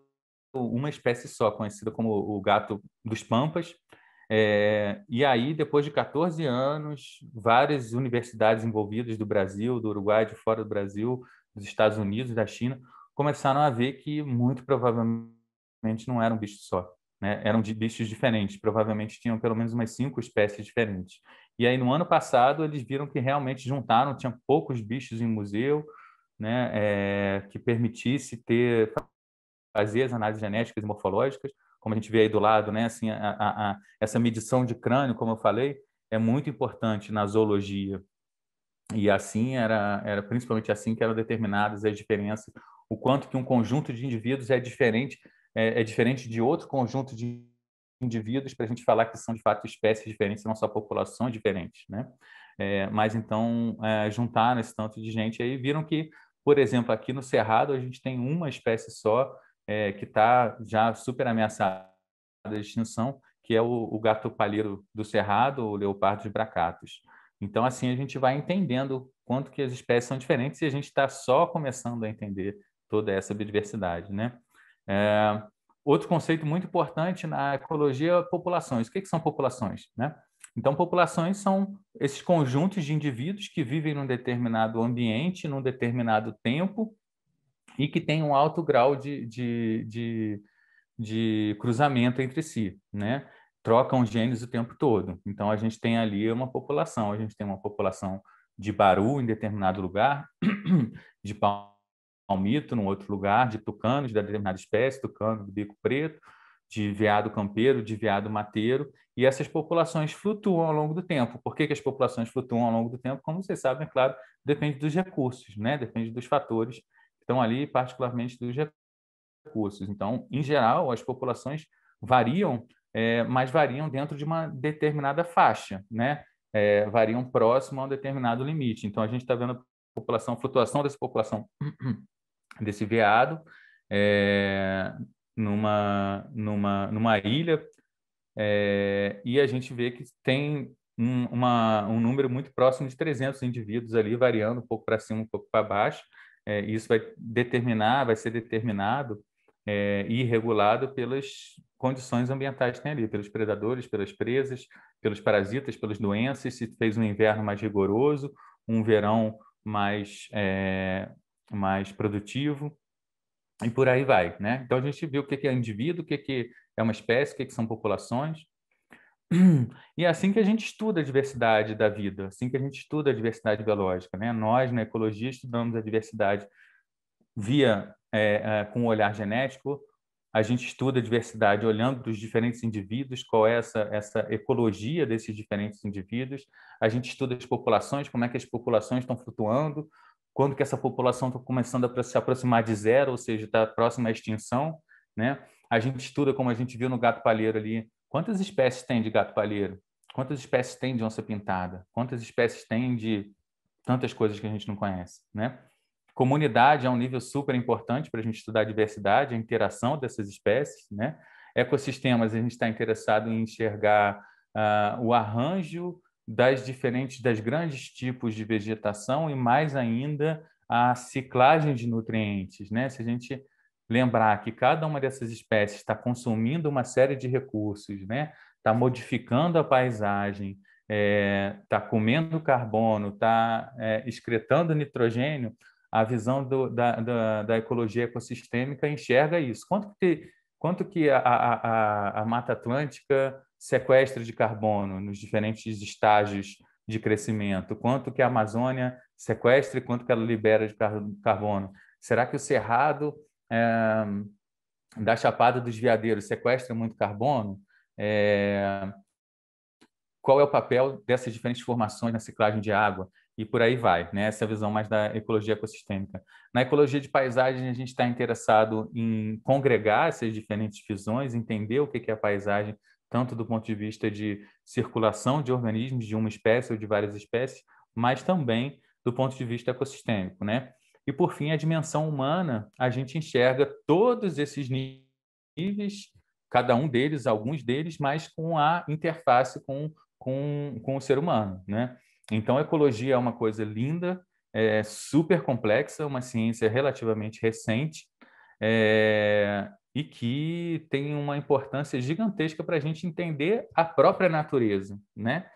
uma espécie só, conhecida como o gato dos Pampas. E aí, depois de 14 anos, várias universidades envolvidas do Brasil, do Uruguai, de fora do Brasil, dos Estados Unidos, da China, começaram a ver que muito provavelmente não era um bicho só, né? Eram de bichos diferentes, provavelmente tinham pelo menos umas 5 espécies diferentes. E aí, no ano passado, eles viram que realmente juntaram, tinha poucos bichos em museu, né, que permitisse fazer as análises genéticas e morfológicas, como a gente vê aí do lado, né, assim, essa medição de crânio, como eu falei, é muito importante na zoologia. E assim era principalmente assim que eram determinadas as diferenças, o quanto que um conjunto de indivíduos é diferente de outro conjunto de indivíduos, para a gente falar que são de fato espécies diferentes, não só populações diferentes, né? Mas então juntaram esse tanto de gente aí, viram que, por exemplo, aqui no Cerrado a gente tem uma espécie só que está já super ameaçada de extinção, que é o gato palheiro do Cerrado, o leopardo de Bracatus. Então, assim, a gente vai entendendo quanto que as espécies são diferentes e a gente está só começando a entender toda essa biodiversidade, né? É, outro conceito muito importante na ecologia é populações. O que são populações, né? Então, populações são esses conjuntos de indivíduos que vivem num determinado ambiente, num determinado tempo e que têm um alto grau de cruzamento entre si, né? Trocam genes o tempo todo. Então, a gente tem ali uma população. A gente tem uma população de baru em determinado lugar, de palmito num outro lugar, de tucanos da determinada espécie, tucano do bico preto, de veado campeiro, de veado mateiro, e essas populações flutuam ao longo do tempo. Por que as populações flutuam ao longo do tempo? Como vocês sabem, é claro, depende dos recursos, né? Depende dos fatores que estão ali, particularmente dos recursos. Então, em geral, as populações variam, mas variam dentro de uma determinada faixa, né? Variam próximo a um determinado limite. Então, a gente está vendo a flutuação dessa população desse veado numa ilha, e a gente vê que tem um número muito próximo de 300 indivíduos ali, variando um pouco para cima, um pouco para baixo. Isso vai ser determinado e regulado pelas condições ambientais que tem ali, pelos predadores, pelas presas, pelos parasitas, pelas doenças, se fez um inverno mais rigoroso, um verão mais produtivo, e por aí vai, né? Então a gente viu o que é indivíduo, o que é uma espécie, o que são populações, e é assim que a gente estuda a diversidade da vida, assim que a gente estuda a diversidade biológica, né? Nós, na ecologia, estudamos a diversidade com o olhar genético, a gente estuda a diversidade olhando para os diferentes indivíduos, qual é essa ecologia desses diferentes indivíduos, a gente estuda as populações, como é que as populações estão flutuando, quando que essa população está começando a se aproximar de zero, ou seja, está próxima à extinção, né? A gente estuda, como a gente viu no gato palheiro ali, quantas espécies tem de gato palheiro, quantas espécies tem de onça pintada, quantas espécies tem de tantas coisas que a gente não conhece, né? Comunidade é um nível super importante para a gente estudar a diversidade, a interação dessas espécies, né? Ecossistemas, a gente está interessado em enxergar o arranjo das grandes tipos de vegetação e mais ainda a ciclagem de nutrientes, né? Se a gente lembrar que cada uma dessas espécies está consumindo uma série de recursos, né? Está modificando a paisagem, está comendo carbono, está excretando nitrogênio, a visão da ecologia ecossistêmica enxerga isso. Quanto que a Mata Atlântica sequestra de carbono nos diferentes estágios de crescimento? Quanto que a Amazônia sequestra e quanto que ela libera de carbono? Será que o Cerrado da Chapada dos Veadeiros sequestra muito carbono? Qual é o papel dessas diferentes formações na ciclagem de água? E por aí vai, né? Essa é a visão mais da ecologia ecossistêmica. Na ecologia de paisagem, a gente está interessado em congregar essas diferentes visões, entender o que é a paisagem, tanto do ponto de vista de circulação de organismos de uma espécie ou de várias espécies, mas também do ponto de vista ecossistêmico, né? E, por fim, a dimensão humana, a gente enxerga todos esses níveis, cada um deles, alguns deles, mas com a interface com o ser humano, né? Então, a ecologia é uma coisa linda, super complexa, uma ciência relativamente recente, e que tem uma importância gigantesca para a gente entender a própria natureza, né?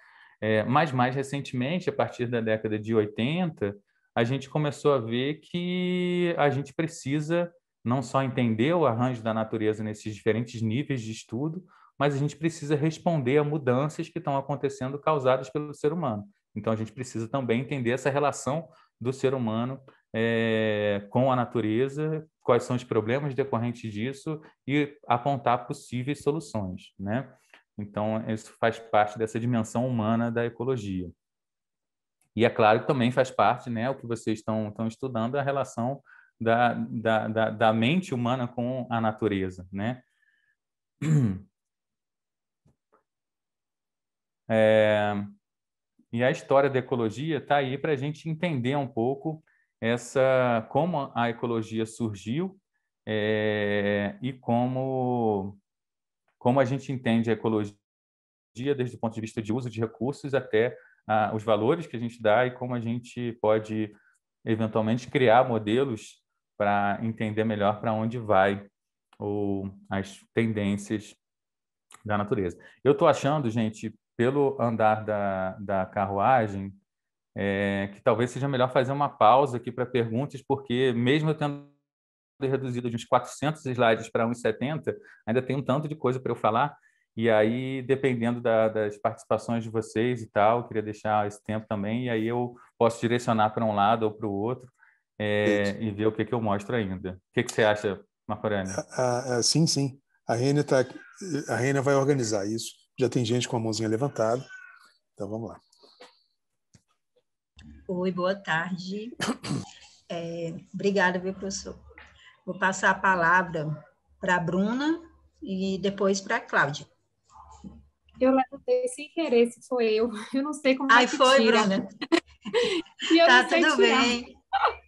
Mas mais recentemente, a partir da década de 80, a gente começou a ver que a gente precisa não só entender o arranjo da natureza nesses diferentes níveis de estudo, mas a gente precisa responder a mudanças que estão acontecendo causadas pelo ser humano. Então, a gente precisa também entender essa relação do ser humano com a natureza, quais são os problemas decorrentes disso e apontar possíveis soluções, né? Então, isso faz parte dessa dimensão humana da ecologia. E é claro que também faz parte, né, o que vocês estão estudando, a relação da mente humana com a natureza, né? E a história da ecologia está aí para a gente entender um pouco como a ecologia surgiu e como a gente entende a ecologia desde o ponto de vista de uso de recursos até os valores que a gente dá e como a gente pode eventualmente criar modelos para entender melhor para onde vai as tendências da natureza. Eu estou achando, gente, pelo andar da carruagem, que talvez seja melhor fazer uma pausa aqui para perguntas, porque mesmo eu tendo reduzido de uns 400 slides para uns 70, ainda tem um tanto de coisa para eu falar. E aí, dependendo das participações de vocês e tal, eu queria deixar esse tempo também, e aí eu posso direcionar para um lado ou para o outro e ver o que eu mostro ainda. O que você acha, Marco Aurélio? Sim, sim. A Rênia vai organizar isso. Já tem gente com a mãozinha levantada. Então, vamos lá. Oi, boa tarde. Obrigada, viu, professor? Vou passar a palavra para a Bruna e depois para a Cláudia. Eu levantei sem querer, se foi eu. Eu não sei como Ai, é que foi, tira. Bruna. E eu Tá não sei tudo tirar. bem.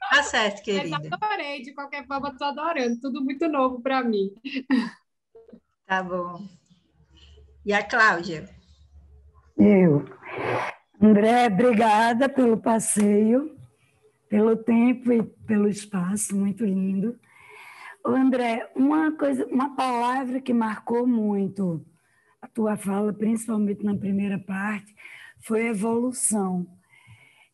Tá certo, querida. Mas adorei, de qualquer forma, estou adorando. Tudo muito novo para mim. Tá bom. E a Cláudia? André, obrigada pelo passeio, pelo tempo e pelo espaço, muito lindo. Ô, André, uma palavra que marcou muito a tua fala, principalmente na primeira parte, foi evolução.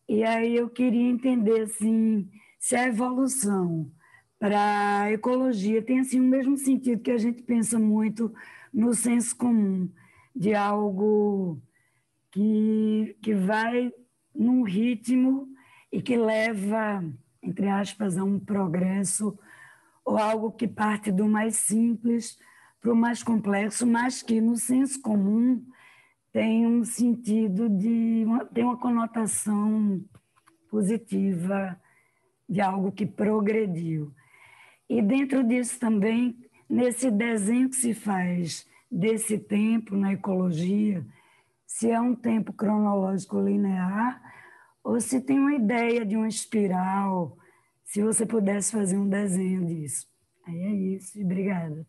E aí eu queria entender assim, se a evolução para a ecologia tem assim o mesmo sentido que a gente pensa muito no senso comum, de algo que vai num ritmo e que leva, entre aspas, a um progresso, ou algo que parte do mais simples para o mais complexo, mas que no senso comum tem um sentido tem uma conotação positiva de algo que progrediu. E dentro disso também, nesse desenho que se faz desse tempo na ecologia, se é um tempo cronológico linear ou se tem uma ideia de uma espiral, se você pudesse fazer um desenho disso. Aí é isso, e obrigada.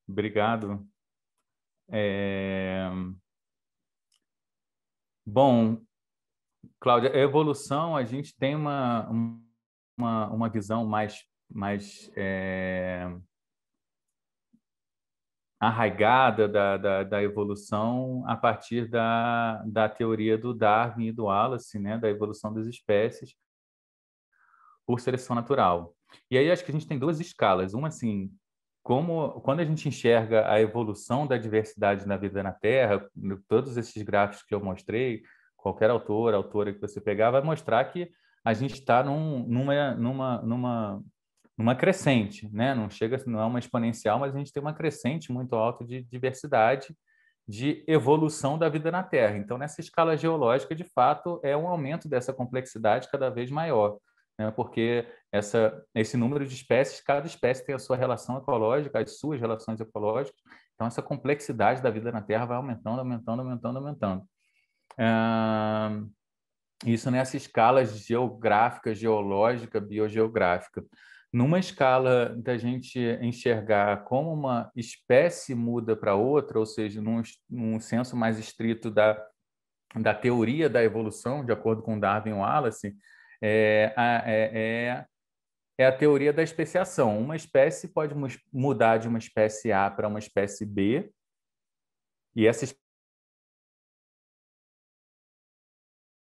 Obrigado. Bom, Cláudia, a evolução, a gente tem uma visão mais arraigada da evolução a partir da teoria do Darwin e do Wallace, né, da evolução das espécies por seleção natural. E aí acho que a gente tem duas escalas. Uma, assim, quando a gente enxerga a evolução da diversidade na vida na Terra, todos esses gráficos que eu mostrei, qualquer autora que você pegar, vai mostrar que a gente está numa crescente, né? Não é uma exponencial, mas a gente tem uma crescente muito alta de diversidade, de evolução da vida na Terra. Então, nessa escala geológica, de fato, é um aumento dessa complexidade cada vez maior, né? Porque esse número de espécies, cada espécie tem a sua relação ecológica, as suas relações ecológicas. Então, essa complexidade da vida na Terra vai aumentando, aumentando, aumentando, aumentando. Isso nessa escala geográfica, geológica, biogeográfica. Numa escala da gente enxergar como uma espécie muda para outra, ou seja, num senso mais estrito da teoria da evolução, de acordo com Darwin e Wallace, é a teoria da especiação. Uma espécie pode mudar de uma espécie A para uma espécie B, e essa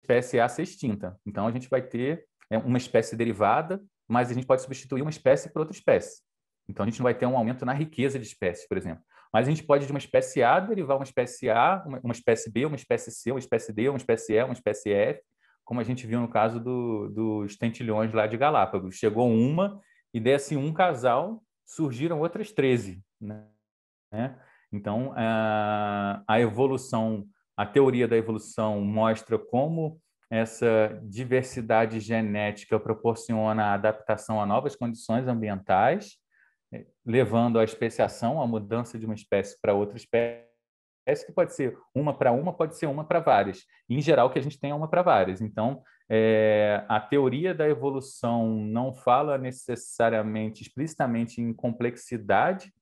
espécie A ser extinta. Então, a gente vai ter uma espécie derivada, mas a gente pode substituir uma espécie por outra espécie. Então, a gente não vai ter um aumento na riqueza de espécies, por exemplo. Mas a gente pode, de uma espécie A, derivar uma espécie A, uma espécie B, uma espécie C, uma espécie D, uma espécie E, uma espécie F, como a gente viu no caso dos tentilhões lá de Galápagos. Chegou uma, e desse um casal, surgiram outras 13. Né? Então, a evolução, a teoria da evolução mostra como essa diversidade genética proporciona a adaptação a novas condições ambientais, levando à especiação, a mudança de uma espécie para outra espécie, que pode ser uma para uma, pode ser uma para várias. E, em geral, que a gente tem é uma para várias. Então, a teoria da evolução não fala necessariamente, explicitamente em complexidade,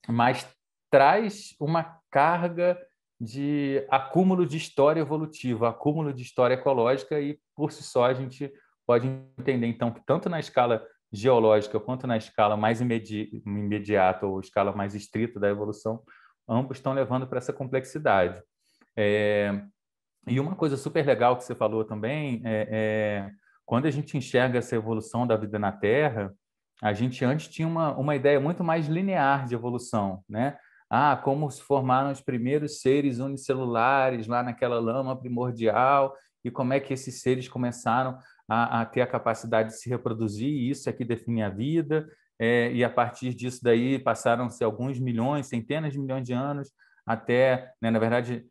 mas traz uma carga de acúmulo de história evolutiva, acúmulo de história ecológica, e por si só a gente pode entender, então, que tanto na escala geológica quanto na escala mais imediata ou escala mais estrita da evolução, ambos estão levando para essa complexidade. E uma coisa super legal que você falou também quando a gente enxerga essa evolução da vida na Terra, a gente antes tinha uma ideia muito mais linear de evolução, né? Como se formaram os primeiros seres unicelulares lá naquela lama primordial, e como é que esses seres começaram a ter a capacidade de se reproduzir, e isso é que define a vida, e a partir disso daí passaram-se alguns milhões, centenas de milhões de anos, até, né, na verdade,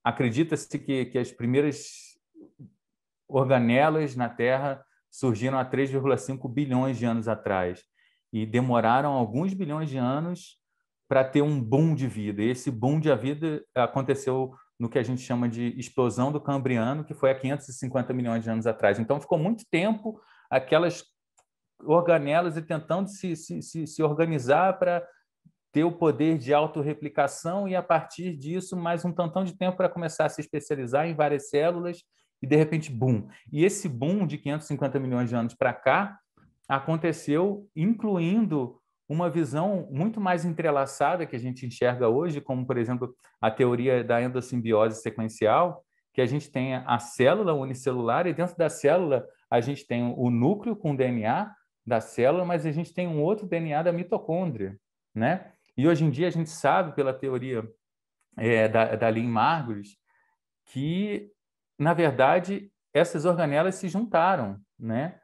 acredita-se que as primeiras organelas na Terra surgiram há 3,5 bilhões de anos atrás e demoraram alguns bilhões de anos para ter um boom de vida. E esse boom de vida aconteceu no que a gente chama de explosão do Cambriano, que foi há 550 milhões de anos atrás. Então, ficou muito tempo aquelas organelas e tentando se organizar para ter o poder de autorreplicação, e, a partir disso, mais um tantão de tempo para começar a se especializar em várias células, e, de repente, boom. E esse boom de 550 milhões de anos para cá aconteceu incluindo uma visão muito mais entrelaçada que a gente enxerga hoje, como, por exemplo, a teoria da endossimbiose sequencial, que a gente tem a célula unicelular, e dentro da célula a gente tem o núcleo com o DNA da célula, mas a gente tem um outro DNA da mitocôndria, né? E hoje em dia a gente sabe, pela teoria da Lynn Margulis, que, na verdade, essas organelas se juntaram, né?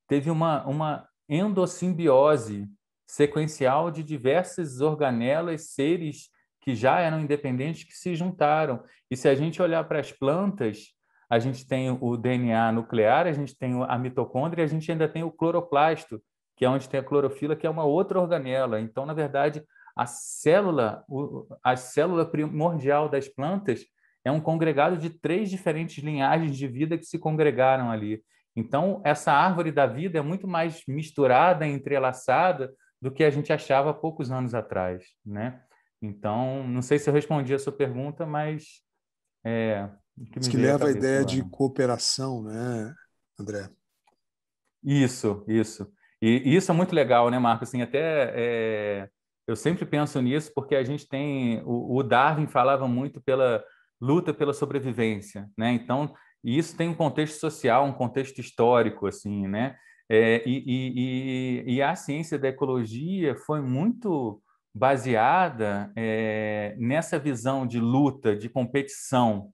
Teve uma endossimbiose sequencial de diversas organelas, seres que já eram independentes, que se juntaram. E se a gente olhar para as plantas, a gente tem o DNA nuclear, a gente tem a mitocôndria, a gente ainda tem o cloroplasto, que é onde tem a clorofila, que é uma outra organela. Então, na verdade, a célula primordial das plantas é um congregado de 3 diferentes linhagens de vida que se congregaram ali. Então, essa árvore da vida é muito mais misturada, entrelaçada, do que a gente achava há poucos anos atrás, né? Então, não sei se eu respondi a sua pergunta, mas o que Isso me que veio à leva à cabeça ideia de agora. cooperação, né, André? Isso, isso. E isso é muito legal, né, Marco? Assim, até eu sempre penso nisso porque a gente tem... O Darwin falava muito pela luta pela sobrevivência, né? Então, e isso tem um contexto social, um contexto histórico, assim, né? E a ciência da ecologia foi muito baseada nessa visão de luta, de competição.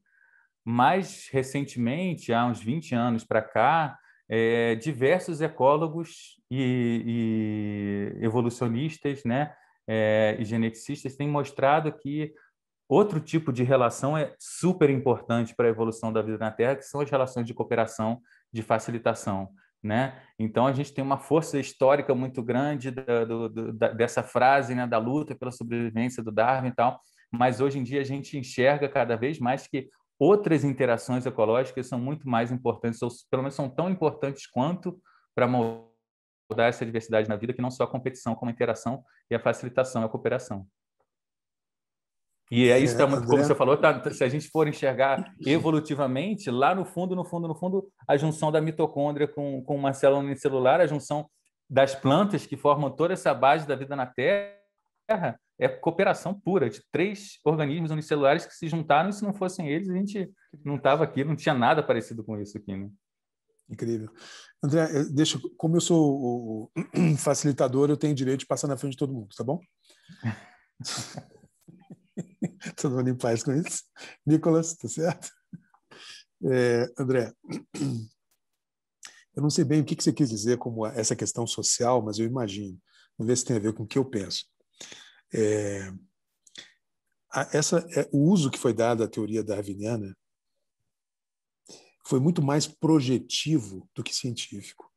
Mais recentemente, há uns 20 anos para cá, diversos ecólogos e evolucionistas, né, e geneticistas têm mostrado que outro tipo de relação é super importante para a evolução da vida na Terra, que são as relações de cooperação, de facilitação, né? Então, a gente tem uma força histórica muito grande dessa frase, né, da luta pela sobrevivência do Darwin e tal, mas hoje em dia a gente enxerga cada vez mais que outras interações ecológicas são muito mais importantes, ou pelo menos são tão importantes quanto para moldar essa diversidade na vida, que não só a competição, como a interação e a facilitação e a cooperação. E isso está muito, como André, você falou, se a gente for enxergar evolutivamente, lá no fundo, a junção da mitocôndria com uma célula unicelular, a junção das plantas que formam toda essa base da vida na Terra, é cooperação pura, de 3 organismos unicelulares que se juntaram, e se não fossem eles, a gente não estava aqui, não tinha nada parecido com isso aqui, né? incrível. André, como eu sou o facilitador, eu tenho direito de passar na frente de todo mundo, tá bom? Todo mundo em paz com isso? Nicolas, tá certo? André, eu não sei bem o que você quis dizer como essa questão social, mas eu imagino. Vamos ver se tem a ver com o que eu penso. O uso que foi dado à teoria darwiniana foi muito mais projetivo do que científico.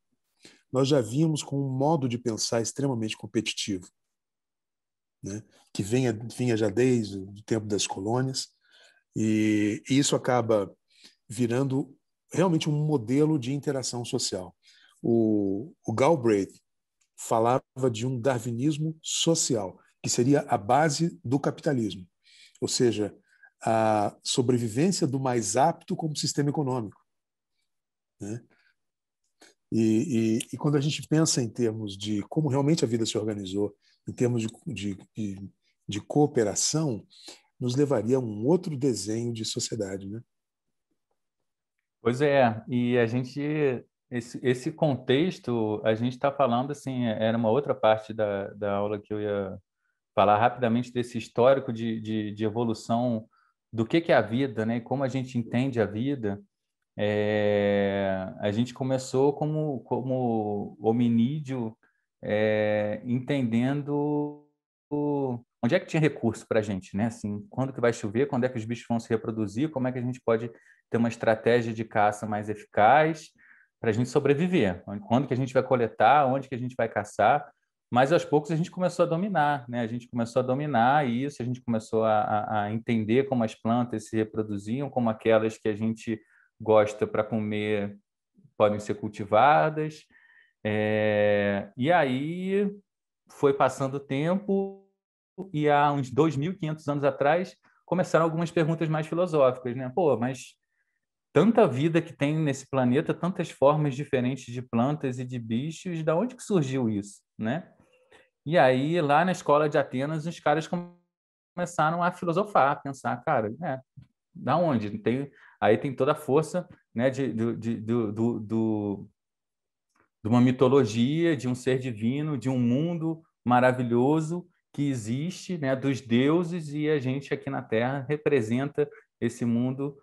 Nós já vínhamos com um modo de pensar extremamente competitivo, né? Que vinha já desde o tempo das colônias, e isso acaba virando realmente um modelo de interação social. O Galbraith falava de um darwinismo social, que seria a base do capitalismo, ou seja, a sobrevivência do mais apto como sistema econômico, né? E quando a gente pensa em termos de como realmente a vida se organizou, em termos de cooperação, nos levaria a um outro desenho de sociedade, né? Pois é, e a gente, esse contexto, a gente está falando, assim, era uma outra parte da aula que eu ia falar rapidamente desse histórico de evolução do que é a vida, né? E como a gente entende a vida. A gente começou como hominídeo, entendendo onde é que tinha recurso para a gente, né? Assim, quando que vai chover, quando é que os bichos vão se reproduzir, como é que a gente pode ter uma estratégia de caça mais eficaz para a gente sobreviver, quando que a gente vai coletar, onde que a gente vai caçar, mas aos poucos a gente começou a dominar, né? A gente começou a dominar isso, a gente começou a entender como as plantas se reproduziam, como aquelas que a gente gosta para comer podem ser cultivadas. E aí foi passando o tempo e há uns 2.500 anos atrás começaram algumas perguntas mais filosóficas, né? Pô, mas tanta vida que tem nesse planeta, tantas formas diferentes de plantas e de bichos, da onde que surgiu isso, né? E aí, lá na escola de Atenas, os caras começaram a filosofar, a pensar, cara, da onde? Aí tem toda a força, né, de uma mitologia, de um ser divino, de um mundo maravilhoso que existe, né, dos deuses, e a gente aqui na Terra representa esse mundo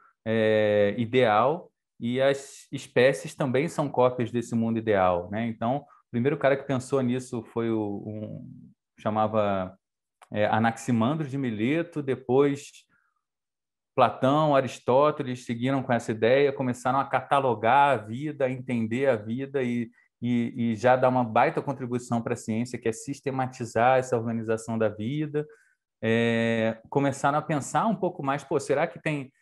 ideal, e as espécies também são cópias desse mundo ideal, né? Então, o primeiro cara que pensou nisso foi chamava Anaximandro de Mileto. Depois Platão, Aristóteles seguiram com essa ideia, começaram a catalogar a vida, a entender a vida e já dar uma baita contribuição para a ciência, que é sistematizar essa organização da vida. Começaram a pensar um pouco mais, pô, será que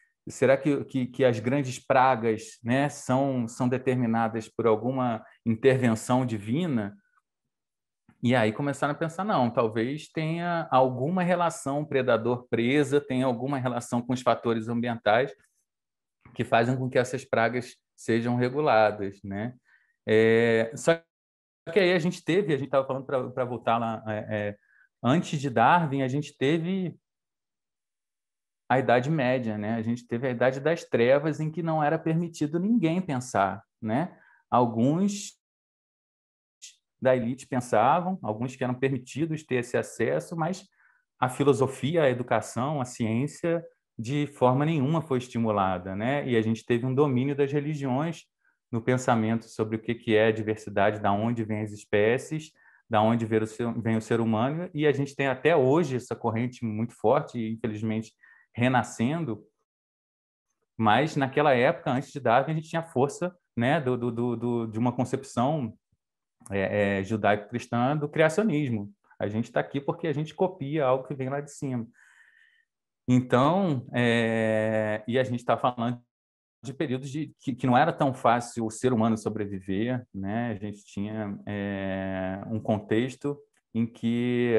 as grandes pragas, né, são determinadas por alguma intervenção divina? E aí começaram a pensar, não, talvez tenha alguma relação predador-presa, tenha alguma relação com os fatores ambientais que fazem com que essas pragas sejam reguladas, né? Só que aí a gente estava falando para voltar lá, antes de Darwin, a gente teve a Idade Média, né? A gente teve a Idade das Trevas, em que não era permitido ninguém pensar, né? Alguns da elite pensavam, alguns que eram permitidos ter esse acesso, mas a filosofia, a educação, a ciência, de forma nenhuma foi estimulada, né? E a gente teve um domínio das religiões no pensamento sobre o que é diversidade, da onde vêm as espécies, da onde vem o ser humano, e a gente tem até hoje essa corrente muito forte, e infelizmente renascendo, mas naquela época, antes de Darwin, a gente tinha força, né, de uma concepção judaico-cristã do criacionismo. A gente está aqui porque a gente copia algo que vem lá de cima. Então, e a gente está falando de períodos que não era tão fácil o ser humano sobreviver, né? A gente tinha um contexto em que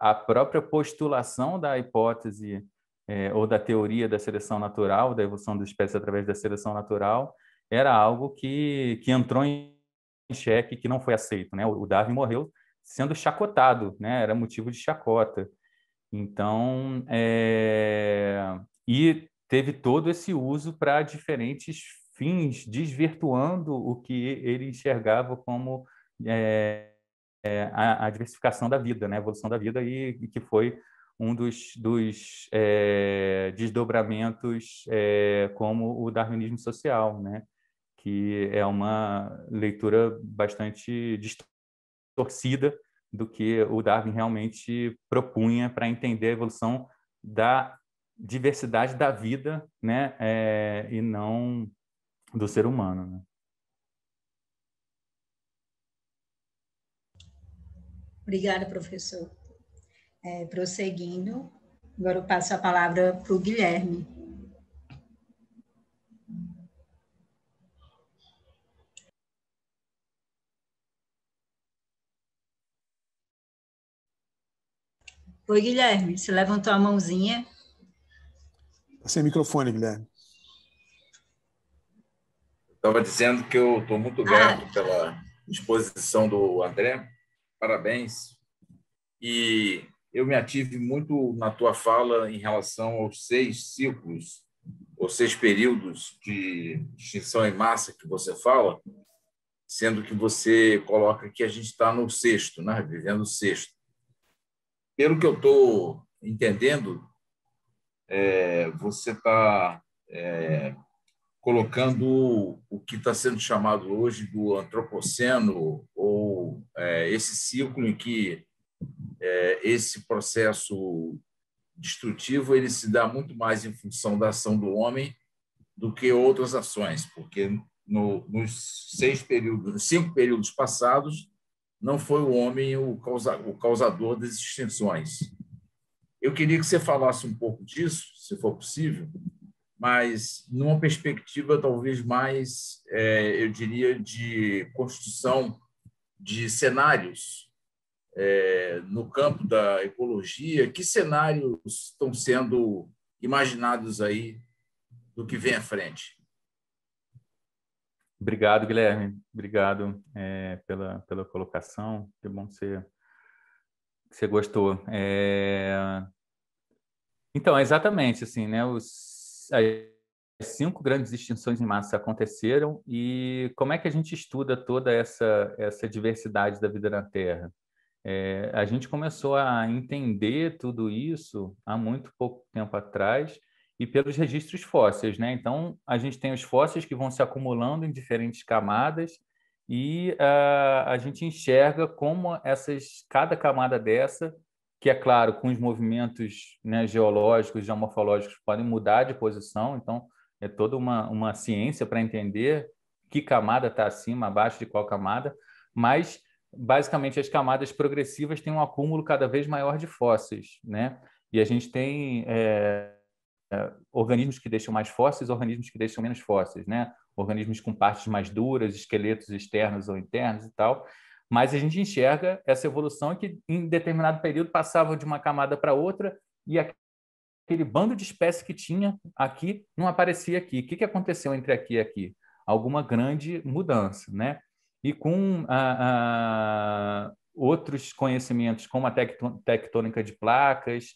a própria postulação da hipótese ou da teoria da seleção natural, da evolução das espécies através da seleção natural, era algo que entrou em xeque, que não foi aceito, né? O Darwin morreu sendo chacotado, né? Era motivo de chacota. Então, e teve todo esse uso para diferentes fins, desvirtuando o que ele enxergava como a diversificação da vida, né? A evolução da vida, e que foi um dos desdobramentos como o darwinismo social, né? Que é uma leitura bastante distorcida do que o Darwin realmente propunha para entender a evolução da diversidade da vida, né? E não do ser humano, né? Obrigada, professor. Prosseguindo, agora eu passo a palavra para o Guilherme. Oi, Guilherme, você levantou a mãozinha? Está sem microfone, Guilherme. Estava dizendo que eu estou muito grato pela exposição do André, parabéns. E eu me ative muito na tua fala em relação aos 6 ciclos, ou 6 períodos de extinção em massa que você fala, sendo que você coloca que a gente está no 6º, né? Vivendo o 6º. Pelo que eu estou entendendo, você está colocando o que está sendo chamado hoje do antropoceno, ou esse ciclo em que esse processo destrutivo ele se dá muito mais em função da ação do homem do que outras ações, porque nos 5 períodos passados não foi o homem o causador das extinções. Eu queria que você falasse um pouco disso, se for possível, mas numa perspectiva talvez mais, eu diria, de construção de cenários no campo da ecologia. Que cenários estão sendo imaginados aí do que vem à frente? Obrigado, Guilherme. Obrigado pela colocação. Que bom que você gostou. Então, exatamente assim, né? As 5 grandes extinções em massa aconteceram, e como é que a gente estuda toda essa diversidade da vida na Terra? A gente começou a entender tudo isso há muito pouco tempo atrás, e pelos registros fósseis, né? Então, a gente tem os fósseis que vão se acumulando em diferentes camadas, e a gente enxerga como cada camada dessa, que é claro, com os movimentos, né, geológicos, geomorfológicos, podem mudar de posição. Então, é toda uma ciência para entender que camada está acima, abaixo de qual camada, mas basicamente as camadas progressivas têm um acúmulo cada vez maior de fósseis, né? E a gente tem organismos que deixam mais fósseis, organismos que deixam menos fósseis, né? Organismos com partes mais duras, esqueletos externos ou internos e tal. mas a gente enxerga essa evolução que, em determinado período, passava de uma camada para outra e aquele bando de espécies que tinha aqui não aparecia aqui. O que aconteceu entre aqui e aqui? Alguma grande mudança, né? E com outros conhecimentos, como a tectônica de placas,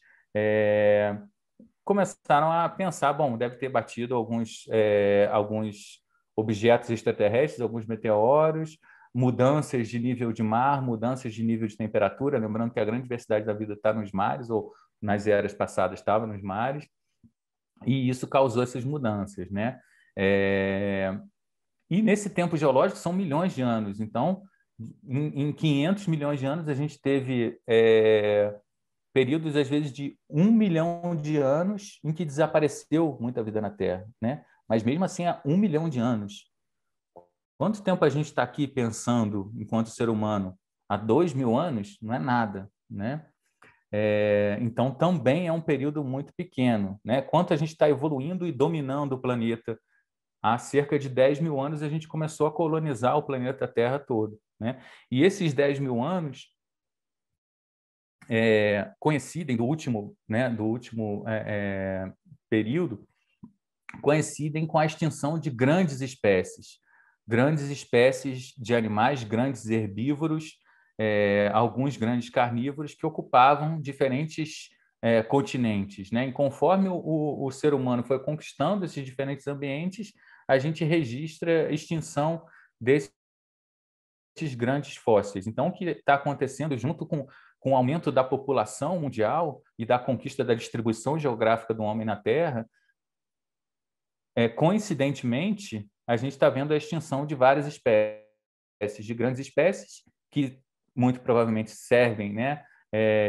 começaram a pensar, bom, deve ter batido alguns objetos extraterrestres, alguns meteoros, mudanças de nível de mar, mudanças de nível de temperatura, lembrando que a grande diversidade da vida está nos mares, ou nas eras passadas estava nos mares, e isso causou essas mudanças, né? E nesse tempo geológico são milhões de anos, então, em 500 milhões de anos, a gente teve períodos, às vezes, de 1 milhão de anos em que desapareceu muita vida na Terra, né? Mas mesmo assim, há 1 milhão de anos. Quanto tempo a gente está aqui pensando, enquanto ser humano? Há 2.000 anos? Não é nada, né? Então, também é um período muito pequeno, né? Quanto a gente está evoluindo e dominando o planeta? Há cerca de 10.000 anos, a gente começou a colonizar o planeta Terra todo, né? E esses 10.000 anos coincidem do último período, coincidem com a extinção de grandes espécies de animais, grandes herbívoros, alguns grandes carnívoros que ocupavam diferentes continentes, né? E conforme o ser humano foi conquistando esses diferentes ambientes, a gente registra a extinção desses grandes fósseis. Então, o que está acontecendo junto com o aumento da população mundial e da conquista da distribuição geográfica do homem na Terra, coincidentemente, a gente está vendo a extinção de várias espécies, de grandes espécies, que muito provavelmente servem, né,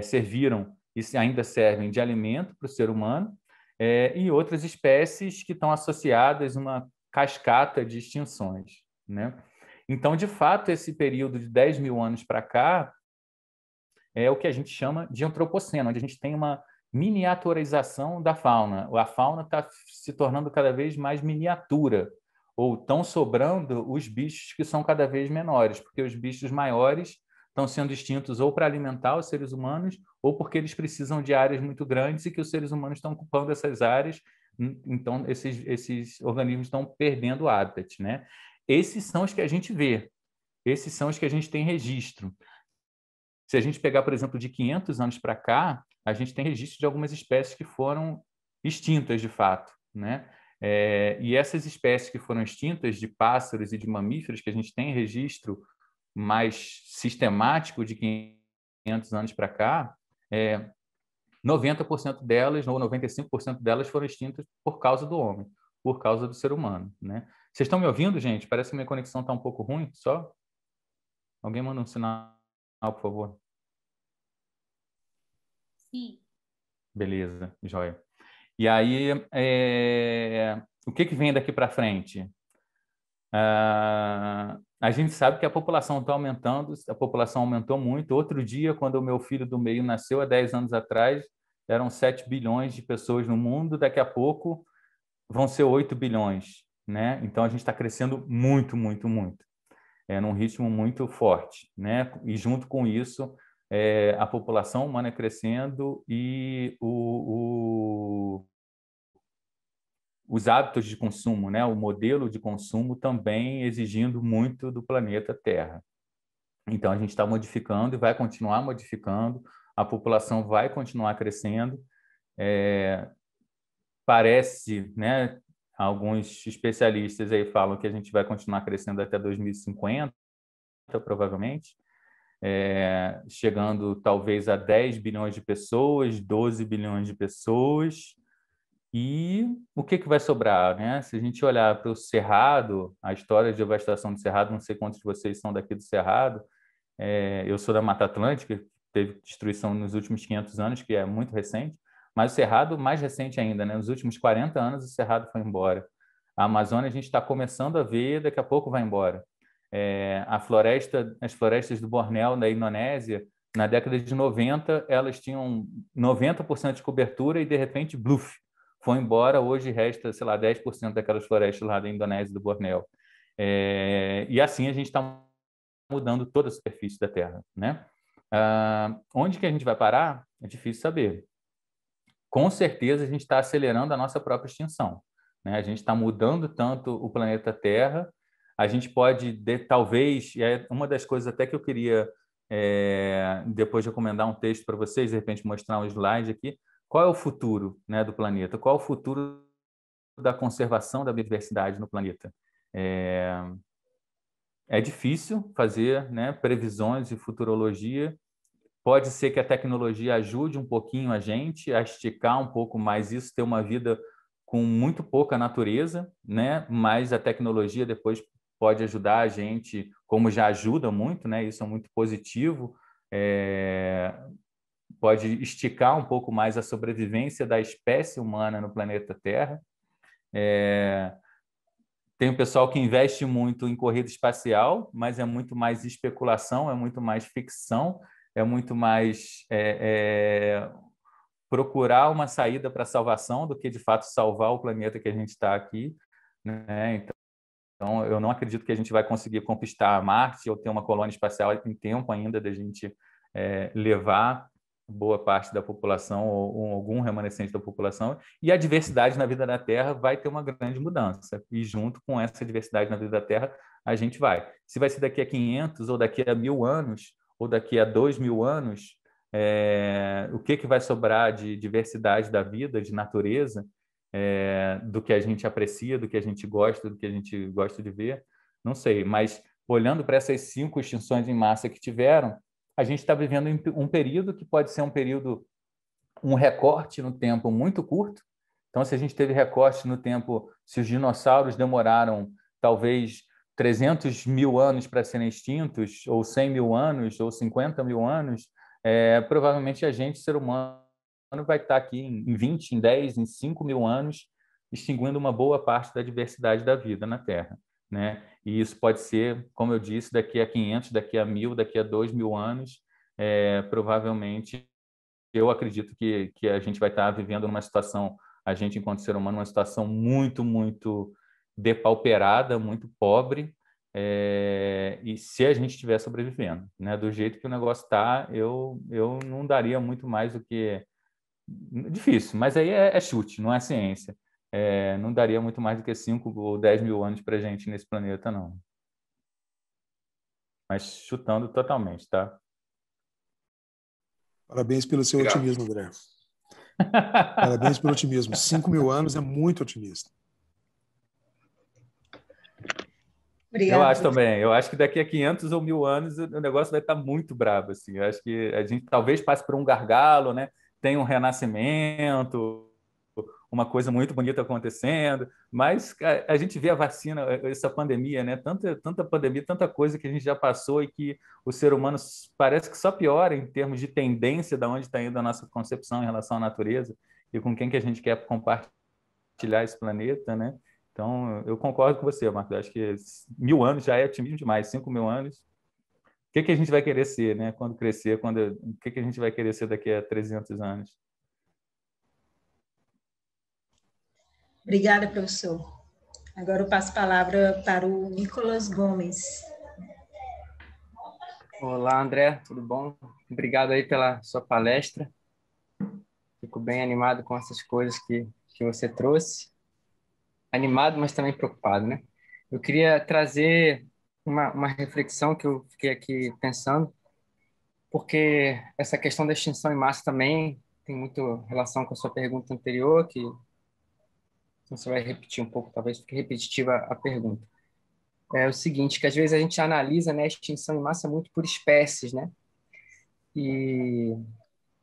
serviram e ainda servem de alimento para o ser humano, e outras espécies que estão associadas a uma cascata de extinções, né? Então, de fato, esse período de 10.000 anos para cá é o que a gente chama de antropoceno, onde a gente tem uma miniaturização da fauna. A fauna está se tornando cada vez mais miniatura, ou estão sobrando os bichos que são cada vez menores, porque os bichos maiores estão sendo extintos ou para alimentar os seres humanos, ou porque eles precisam de áreas muito grandes e que os seres humanos estão ocupando essas áreas, então esses organismos estão perdendo o hábitat, né? Esses são os que a gente vê, esses são os que a gente tem registro. Se a gente pegar, por exemplo, de 500 anos para cá, a gente tem registro de algumas espécies que foram extintas, de fato, né? E essas espécies que foram extintas, de pássaros e de mamíferos, que a gente tem registro mais sistemático de 500 anos para cá, 90% delas, ou 95% delas, foram extintas por causa do homem, por causa do ser humano, né? Vocês estão me ouvindo, gente? Parece que minha conexão está um pouco ruim, só? Alguém manda um sinal, por favor. Sim. Beleza, joia. E aí, o que vem daqui para frente? A gente sabe que a população está aumentando, a população aumentou muito. Outro dia, quando o meu filho do meio nasceu, há 10 anos atrás, eram 7 bilhões de pessoas no mundo, daqui a pouco vão ser 8 bilhões, né? Então, a gente está crescendo muito, muito, muito, num ritmo muito forte, né? E junto com isso, a população humana crescendo e os hábitos de consumo, né? O modelo de consumo também exigindo muito do planeta Terra. Então, a gente está modificando e vai continuar modificando, a população vai continuar crescendo. Parece, né? Alguns especialistas aí falam que a gente vai continuar crescendo até 2050, provavelmente, chegando talvez a 10 bilhões de pessoas, 12 bilhões de pessoas. E o que vai sobrar, né? Se a gente olhar para o Cerrado, a história de devastação do Cerrado, não sei quantos de vocês são daqui do Cerrado, eu sou da Mata Atlântica, que teve destruição nos últimos 500 anos, que é muito recente, mas o Cerrado, mais recente ainda, né? Nos últimos 40 anos, o Cerrado foi embora. A Amazônia a gente está começando a ver, daqui a pouco vai embora. As florestas do Bornéu, da Indonésia, na década de 90, elas tinham 90% de cobertura e, de repente, bluf, foi embora. Hoje resta, sei lá, 10% daquelas florestas lá da Indonésia e do Bornéu. E assim a gente está mudando toda a superfície da Terra, né? Onde que a gente vai parar? É difícil saber. Com certeza, a gente está acelerando a nossa própria extinção, né? A gente está mudando tanto o planeta Terra, a gente pode, talvez, e é uma das coisas até que eu queria, depois recomendar um texto para vocês, de repente mostrar um slide aqui, qual é o futuro, né, do planeta? Qual é o futuro da conservação da biodiversidade no planeta? É difícil fazer, né, previsões e futurologia. Pode ser que a tecnologia ajude um pouquinho a gente a esticar um pouco mais isso, ter uma vida com muito pouca natureza, né? Mas a tecnologia depois pode ajudar a gente, como já ajuda muito, né? Isso é muito positivo. Pode esticar um pouco mais a sobrevivência da espécie humana no planeta Terra. Tem o pessoal que investe muito em corrida espacial, mas é muito mais especulação, é muito mais ficção, é muito mais procurar uma saída para a salvação do que, de fato, salvar o planeta que a gente está aqui, né? Então, eu não acredito que a gente vai conseguir conquistar Marte ou ter uma colônia espacial em tempo ainda da gente levar boa parte da população ou algum remanescente da população, e a diversidade na vida da Terra vai ter uma grande mudança, e junto com essa diversidade na vida da Terra, a gente vai. Se vai ser daqui a 500, ou daqui a 1.000 anos, ou daqui a 2.000 anos, o que vai sobrar de diversidade da vida, de natureza, do que a gente aprecia, do que a gente gosta de ver, não sei, mas olhando para essas 5 extinções em massa que tiveram, a gente está vivendo um período que pode ser um recorte no tempo muito curto. Então, se a gente teve recorte no tempo, se os dinossauros demoraram talvez 300.000 anos para serem extintos, ou 100.000 anos, ou 50.000 anos, provavelmente a gente, ser humano, vai estar aqui em 20, em 10, em 5.000 anos, extinguindo uma boa parte da diversidade da vida na Terra, né? E isso pode ser, como eu disse, daqui a 500, daqui a 1.000, daqui a 2.000 anos, provavelmente, eu acredito que a gente vai estar vivendo numa situação, a gente enquanto ser humano, uma situação muito, muito depauperada, muito pobre, e se a gente estiver sobrevivendo, né? Do jeito que o negócio está, eu não daria muito mais do que... Difícil, mas aí é chute, não é ciência. Não daria muito mais do que 5 ou 10.000 anos para a gente nesse planeta, não. Mas chutando totalmente, tá? Parabéns pelo seu Obrigado. otimismo, André. Parabéns pelo otimismo. 5.000 anos é muito otimista. Obrigada. Eu acho também. Eu acho que daqui a 500 ou 1.000 anos o negócio vai estar muito brabo, assim. Eu acho que a gente talvez passe por um gargalo, né? Tem um renascimento, uma coisa muito bonita acontecendo, mas a gente vê a vacina, essa pandemia, né? Tanta pandemia, tanta coisa que a gente já passou e que o ser humano parece que só piora em termos de tendência de onde está indo a nossa concepção em relação à natureza e com quem que a gente quer compartilhar esse planeta, né? Então, eu concordo com você, Marco. Eu acho que 1.000 anos já é otimismo demais. 5.000 anos, o que a gente vai querer ser, né? Quando crescer, o que a gente vai querer ser daqui a 300 anos? Obrigada, professor. Agora eu passo a palavra para o Nicolas Gomes. Olá, André, tudo bom? Obrigado aí pela sua palestra. Fico bem animado com essas coisas que você trouxe. Animado, mas também preocupado, né? Eu queria trazer uma reflexão que eu fiquei aqui pensando, porque essa questão da extinção em massa também tem muito relação com a sua pergunta anterior, que você vai repetir um pouco, talvez fique repetitiva a pergunta. É o seguinte, que às vezes a gente analisa, né, a extinção em massa muito por espécies, né? E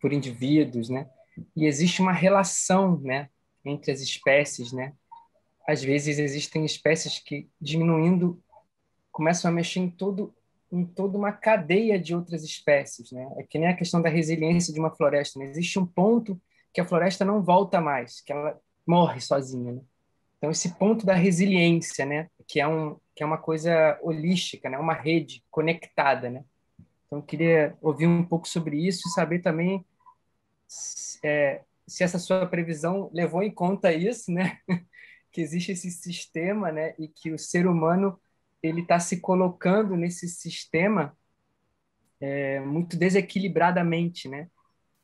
por indivíduos, né? E existe uma relação, né, entre as espécies, né? Às vezes existem espécies que, diminuindo, começam a mexer em toda uma cadeia de outras espécies, né? É que nem a questão da resiliência de uma floresta, né? Existe um ponto que a floresta não volta mais, que ela morre sozinha, né? Então, esse ponto da resiliência, né? Que é uma coisa holística, né? Uma rede conectada, né? Então, eu queria ouvir um pouco sobre isso e saber também se essa sua previsão levou em conta isso, né? Que existe esse sistema, né? E que o ser humano ele está se colocando nesse sistema muito desequilibradamente, né?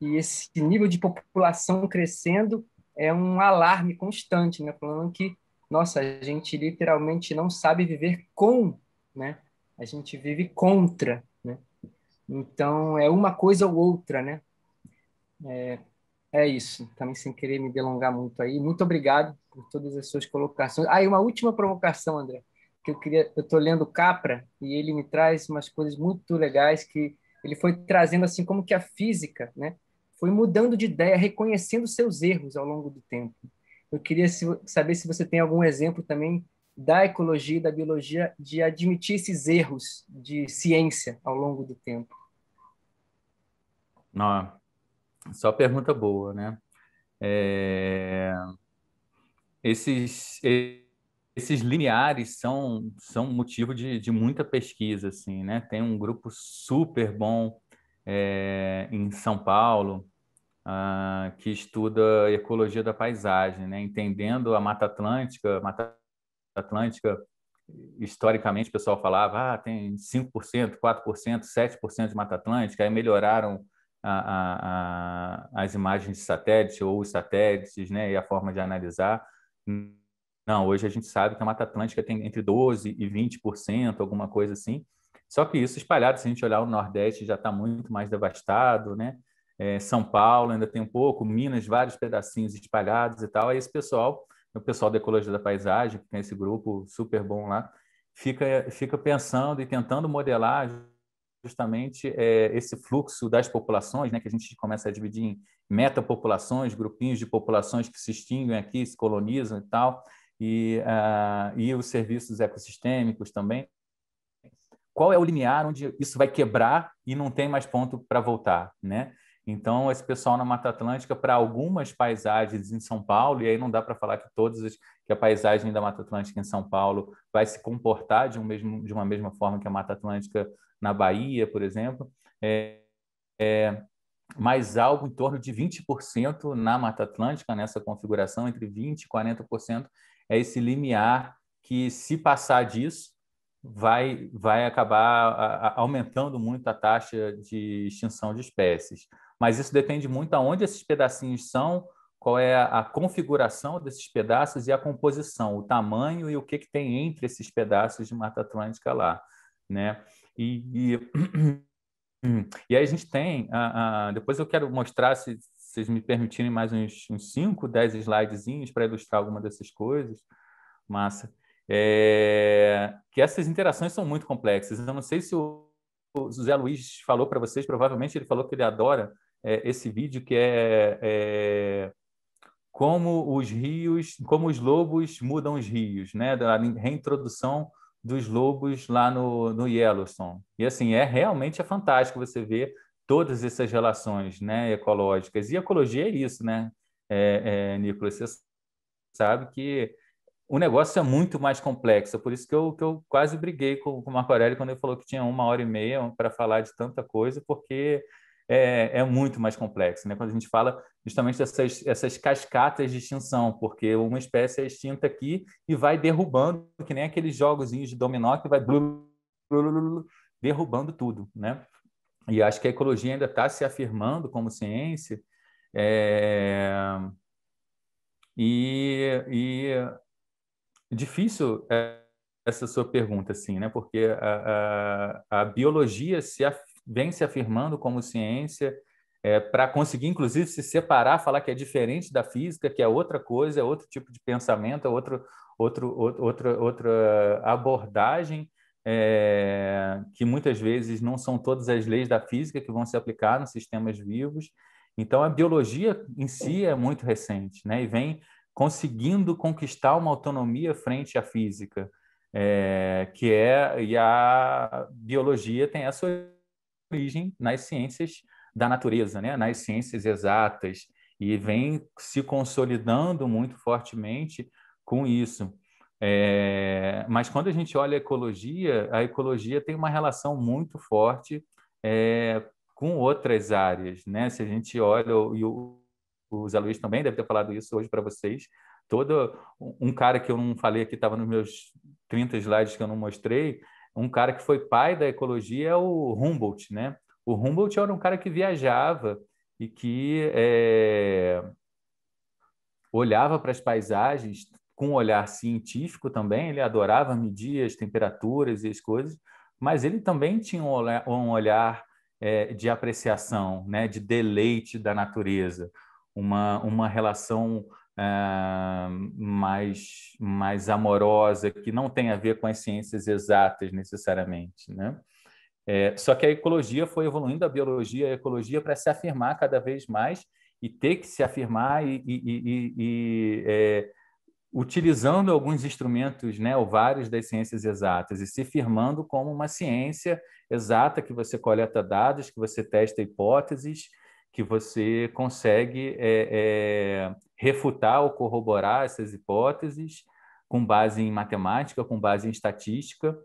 E esse nível de população crescendo é um alarme constante, né? Falando que, nossa, a gente literalmente não sabe viver com, né? A gente vive contra, né? Então, é uma coisa ou outra, né? É isso. Também sem querer me delongar muito aí. Muito obrigado por todas as suas colocações. Ah, e uma última provocação, André, que eu estou lendo Capra e ele me traz umas coisas muito legais que ele foi trazendo assim como que a física, né, foi mudando de ideia, reconhecendo seus erros ao longo do tempo. Eu queria saber se você tem algum exemplo também da ecologia e da biologia de admitir esses erros de ciência ao longo do tempo. Não, só pergunta boa, né? É, esses limiares são motivo de muita pesquisa, assim, né? Tem um grupo super bom em São Paulo, que estuda ecologia da paisagem, né? Entendendo a Mata Atlântica, historicamente o pessoal falava, tem 5%, 4%, 7% de Mata Atlântica, aí melhoraram as imagens de satélite ou os satélites, né, e a forma de analisar. Não, hoje a gente sabe que a Mata Atlântica tem entre 12% e 20%, alguma coisa assim. Só que isso espalhado, se a gente olhar o Nordeste, já está muito mais devastado, né? São Paulo ainda tem um pouco, Minas, vários pedacinhos espalhados e tal. Aí esse pessoal, o pessoal da Ecologia da Paisagem, que tem esse grupo super bom lá, fica pensando e tentando modelar justamente esse fluxo das populações, né, que a gente começa a dividir em metapopulações, grupinhos de populações que se extinguem aqui, se colonizam e tal, e os serviços ecossistêmicos também. Qual é o limiar onde isso vai quebrar e não tem mais ponto para voltar, né? Então, esse pessoal na Mata Atlântica, para algumas paisagens em São Paulo, e aí não dá para falar que a paisagem da Mata Atlântica em São Paulo vai se comportar de uma mesma forma que a Mata Atlântica na Bahia, por exemplo, mas algo em torno de 20% na Mata Atlântica, nessa configuração, entre 20% e 40%, é esse limiar que, se passar disso, vai acabar aumentando muito a taxa de extinção de espécies. Mas isso depende muito aonde esses pedacinhos são, qual é a configuração desses pedaços e a composição, o tamanho e o que tem entre esses pedaços de Mata Atlântica lá, né? E aí a gente tem, depois eu quero mostrar, se vocês me permitirem, mais uns 5, 10 slidezinhos para ilustrar alguma dessas coisas. Massa. Que essas interações são muito complexas. Eu não sei se o José Luiz falou para vocês, provavelmente ele falou que ele adora esse vídeo, que como os lobos mudam os rios, né? Da reintrodução dos lobos lá no Yellowstone. E assim, realmente fantástico você ver todas essas relações, né, ecológicas. E ecologia é isso, né, Nicolas? Você sabe que o negócio é muito mais complexo. Por isso que eu quase briguei com o Marco Aurélio quando ele falou que tinha 1h30 para falar de tanta coisa, porque é muito mais complexo, né? Quando a gente fala justamente dessas cascatas de extinção, porque uma espécie é extinta aqui e vai derrubando, que nem aqueles jogozinhos de dominó que vai derrubando tudo, né? E acho que a ecologia ainda está se afirmando como ciência, e difícil essa sua pergunta, assim, né? Porque a biologia vem se afirmando como ciência para conseguir, inclusive, se separar, falar que é diferente da física, que é outra coisa, é outro tipo de pensamento, é outra abordagem, que muitas vezes não são todas as leis da física que vão se aplicar nos sistemas vivos. Então, a biologia em si é muito recente, né? E vem conseguindo conquistar uma autonomia frente à física, e a biologia tem essa origem nas ciências da natureza, né? Nas ciências exatas, e vem se consolidando muito fortemente com isso. Mas quando a gente olha a ecologia tem uma relação muito forte com outras áreas, né? Se a gente olha, e o Zé Luiz também deve ter falado isso hoje para vocês, um cara que eu não falei aqui, estava nos meus 30 slides que eu não mostrei, um cara que foi pai da ecologia é o Humboldt, né? O Humboldt era um cara que viajava e que olhava para as paisagens com um olhar científico também, ele adorava medir as temperaturas e as coisas, mas ele também tinha um olhar de apreciação, né, de deleite da natureza, uma relação mais amorosa, que não tem a ver com as ciências exatas necessariamente, né? Só que a ecologia foi evoluindo, a biologia e a ecologia, para se afirmar cada vez mais e ter que se afirmar utilizando alguns instrumentos, né, ou vários das ciências exatas e se firmando como uma ciência exata que você coleta dados, que você testa hipóteses, que você consegue refutar ou corroborar essas hipóteses com base em matemática, com base em estatística.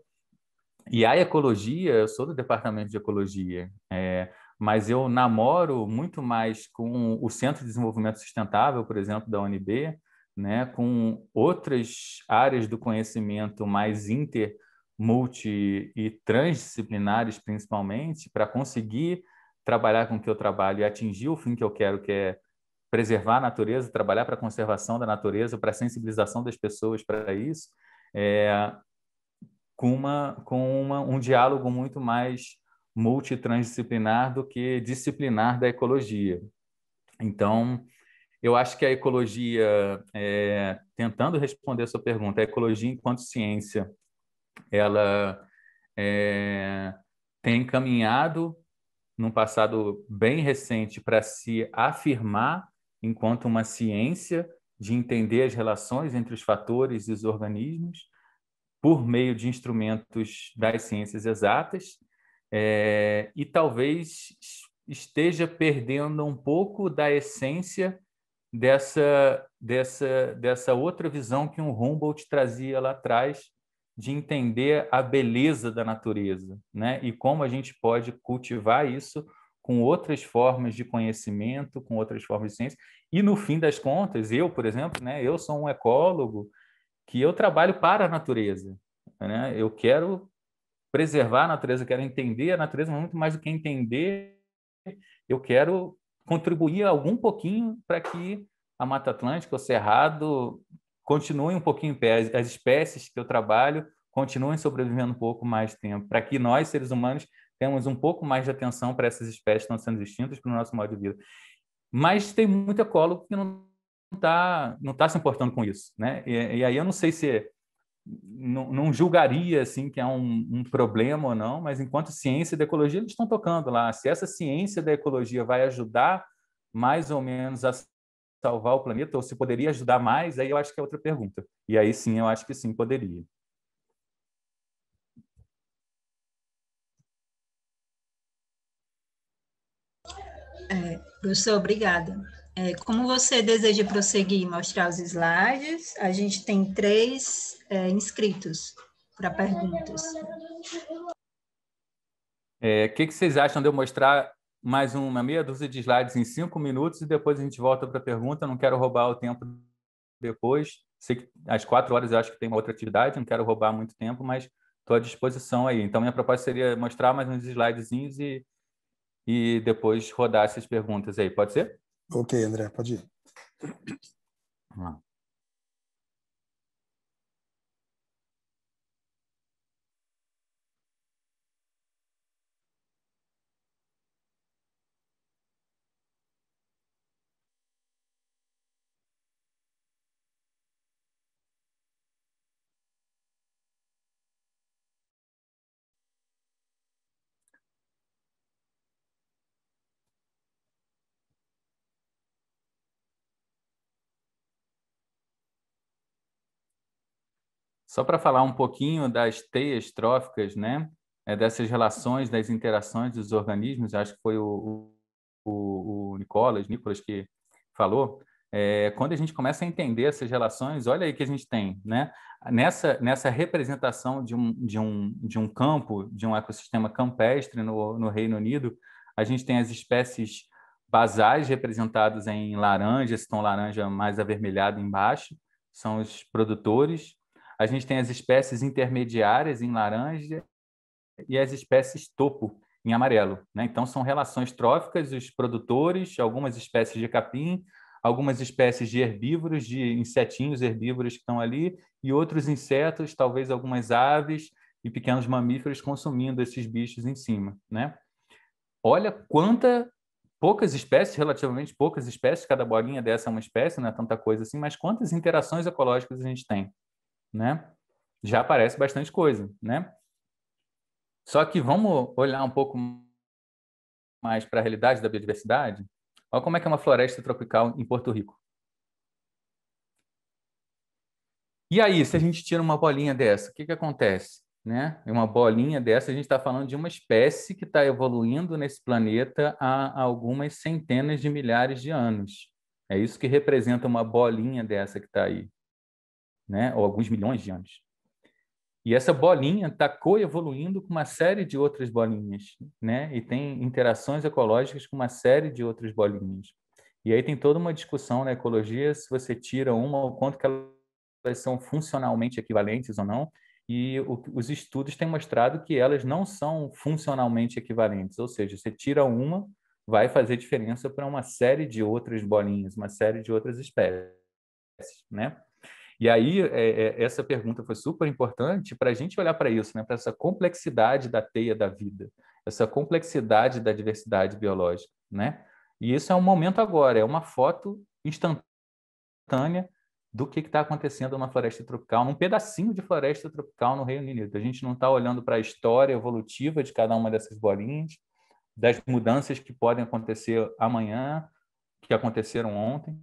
E a ecologia, eu sou do departamento de ecologia, mas eu namoro muito mais com o Centro de Desenvolvimento Sustentável, por exemplo, da UNB, né, com outras áreas do conhecimento mais inter, multi e transdisciplinares, principalmente, para conseguir trabalhar com o que eu trabalho e atingir o fim que eu quero, que é preservar a natureza, trabalhar para a conservação da natureza, para a sensibilização das pessoas para isso, um diálogo muito mais multitransdisciplinar do que disciplinar da ecologia. Então, eu acho que a ecologia, tentando responder a sua pergunta, a ecologia enquanto ciência, ela tem caminhado num passado bem recente para se afirmar enquanto uma ciência de entender as relações entre os fatores e os organismos, por meio de instrumentos das ciências exatas, e talvez esteja perdendo um pouco da essência dessa outra visão que o Humboldt trazia lá atrás, de entender a beleza da natureza, né? E como a gente pode cultivar isso com outras formas de conhecimento, com outras formas de ciência. E, no fim das contas, eu, por exemplo, né, eu sou um ecólogo que eu trabalho para a natureza, né? Eu quero preservar a natureza, eu quero entender a natureza, mas muito mais do que entender, eu quero contribuir algum pouquinho para que a Mata Atlântica, o Cerrado, continue um pouquinho em pé, as espécies que eu trabalho continuem sobrevivendo um pouco mais tempo, para que nós, seres humanos, tenhamos um pouco mais de atenção para essas espécies que estão sendo extintas para o nosso modo de vida. Mas tem muito ecólogo que não tá se importando com isso, né? E aí eu não sei se não julgaria assim que é um problema ou não, mas enquanto ciência da ecologia eles estão tocando lá. Se essa ciência da ecologia vai ajudar mais ou menos a salvar o planeta, ou se poderia ajudar mais, aí eu acho que é outra pergunta. E aí sim, eu acho que sim, poderia. Professor, obrigada. Como você deseja prosseguir e mostrar os slides, a gente tem 3 inscritos para perguntas. O que vocês acham de eu mostrar mais uma meia dúzia de slides em 5 minutos e depois a gente volta para a pergunta? Não quero roubar o tempo depois. Sei que às 4 horas eu acho que tem uma outra atividade, não quero roubar muito tempo, mas estou à disposição aí. Então, minha proposta seria mostrar mais uns slidezinhos e depois rodar essas perguntas aí. Pode ser? Ok, André, pode ir. Vamos lá. Só para falar um pouquinho das teias tróficas, né? Dessas relações, das interações dos organismos, acho que foi o Nicolas que falou. Quando a gente começa a entender essas relações, olha aí que a gente tem, né? Nessa representação de um campo, de um ecossistema campestre no Reino Unido, a gente tem as espécies basais representadas em laranja, esse tom laranja mais avermelhado embaixo, são os produtores. A gente tem as espécies intermediárias em laranja e as espécies topo em amarelo, né? Então, são relações tróficas, os produtores, algumas espécies de capim, algumas espécies de herbívoros, de insetinhos herbívoros que estão ali, e outros insetos, talvez algumas aves e pequenos mamíferos consumindo esses bichos em cima, né? Olha poucas espécies, relativamente poucas espécies, cada bolinha dessa é uma espécie, não é tanta coisa assim, mas quantas interações ecológicas a gente tem, né? Já aparece bastante coisa, né? Só que vamos olhar um pouco mais para a realidade da biodiversidade. Olha como é que é uma floresta tropical em Porto Rico. E aí, se a gente tira uma bolinha dessa, o que acontece? Né? Uma bolinha dessa, a gente está falando de uma espécie que está evoluindo nesse planeta há algumas centenas de milhares de anos. É isso que representa uma bolinha dessa que está aí, né? Ou alguns milhões de anos. E essa bolinha está coevoluindo com uma série de outras bolinhas, né? E tem interações ecológicas com uma série de outras bolinhas. E aí tem toda uma discussão na ecologia se você tira uma, o quanto que elas são funcionalmente equivalentes ou não. E os estudos têm mostrado que elas não são funcionalmente equivalentes, ou seja, você tira uma, vai fazer diferença para uma série de outras bolinhas, uma série de outras espécies, né? E aí, essa pergunta foi super importante para a gente olhar para isso, né? Para essa complexidade da teia da vida, essa complexidade da diversidade biológica, né? E isso é um momento agora, é uma foto instantânea do que está acontecendo numa floresta tropical, num pedacinho de floresta tropical no Reino Unido. A gente não está olhando para a história evolutiva de cada uma dessas bolinhas, das mudanças que podem acontecer amanhã, que aconteceram ontem.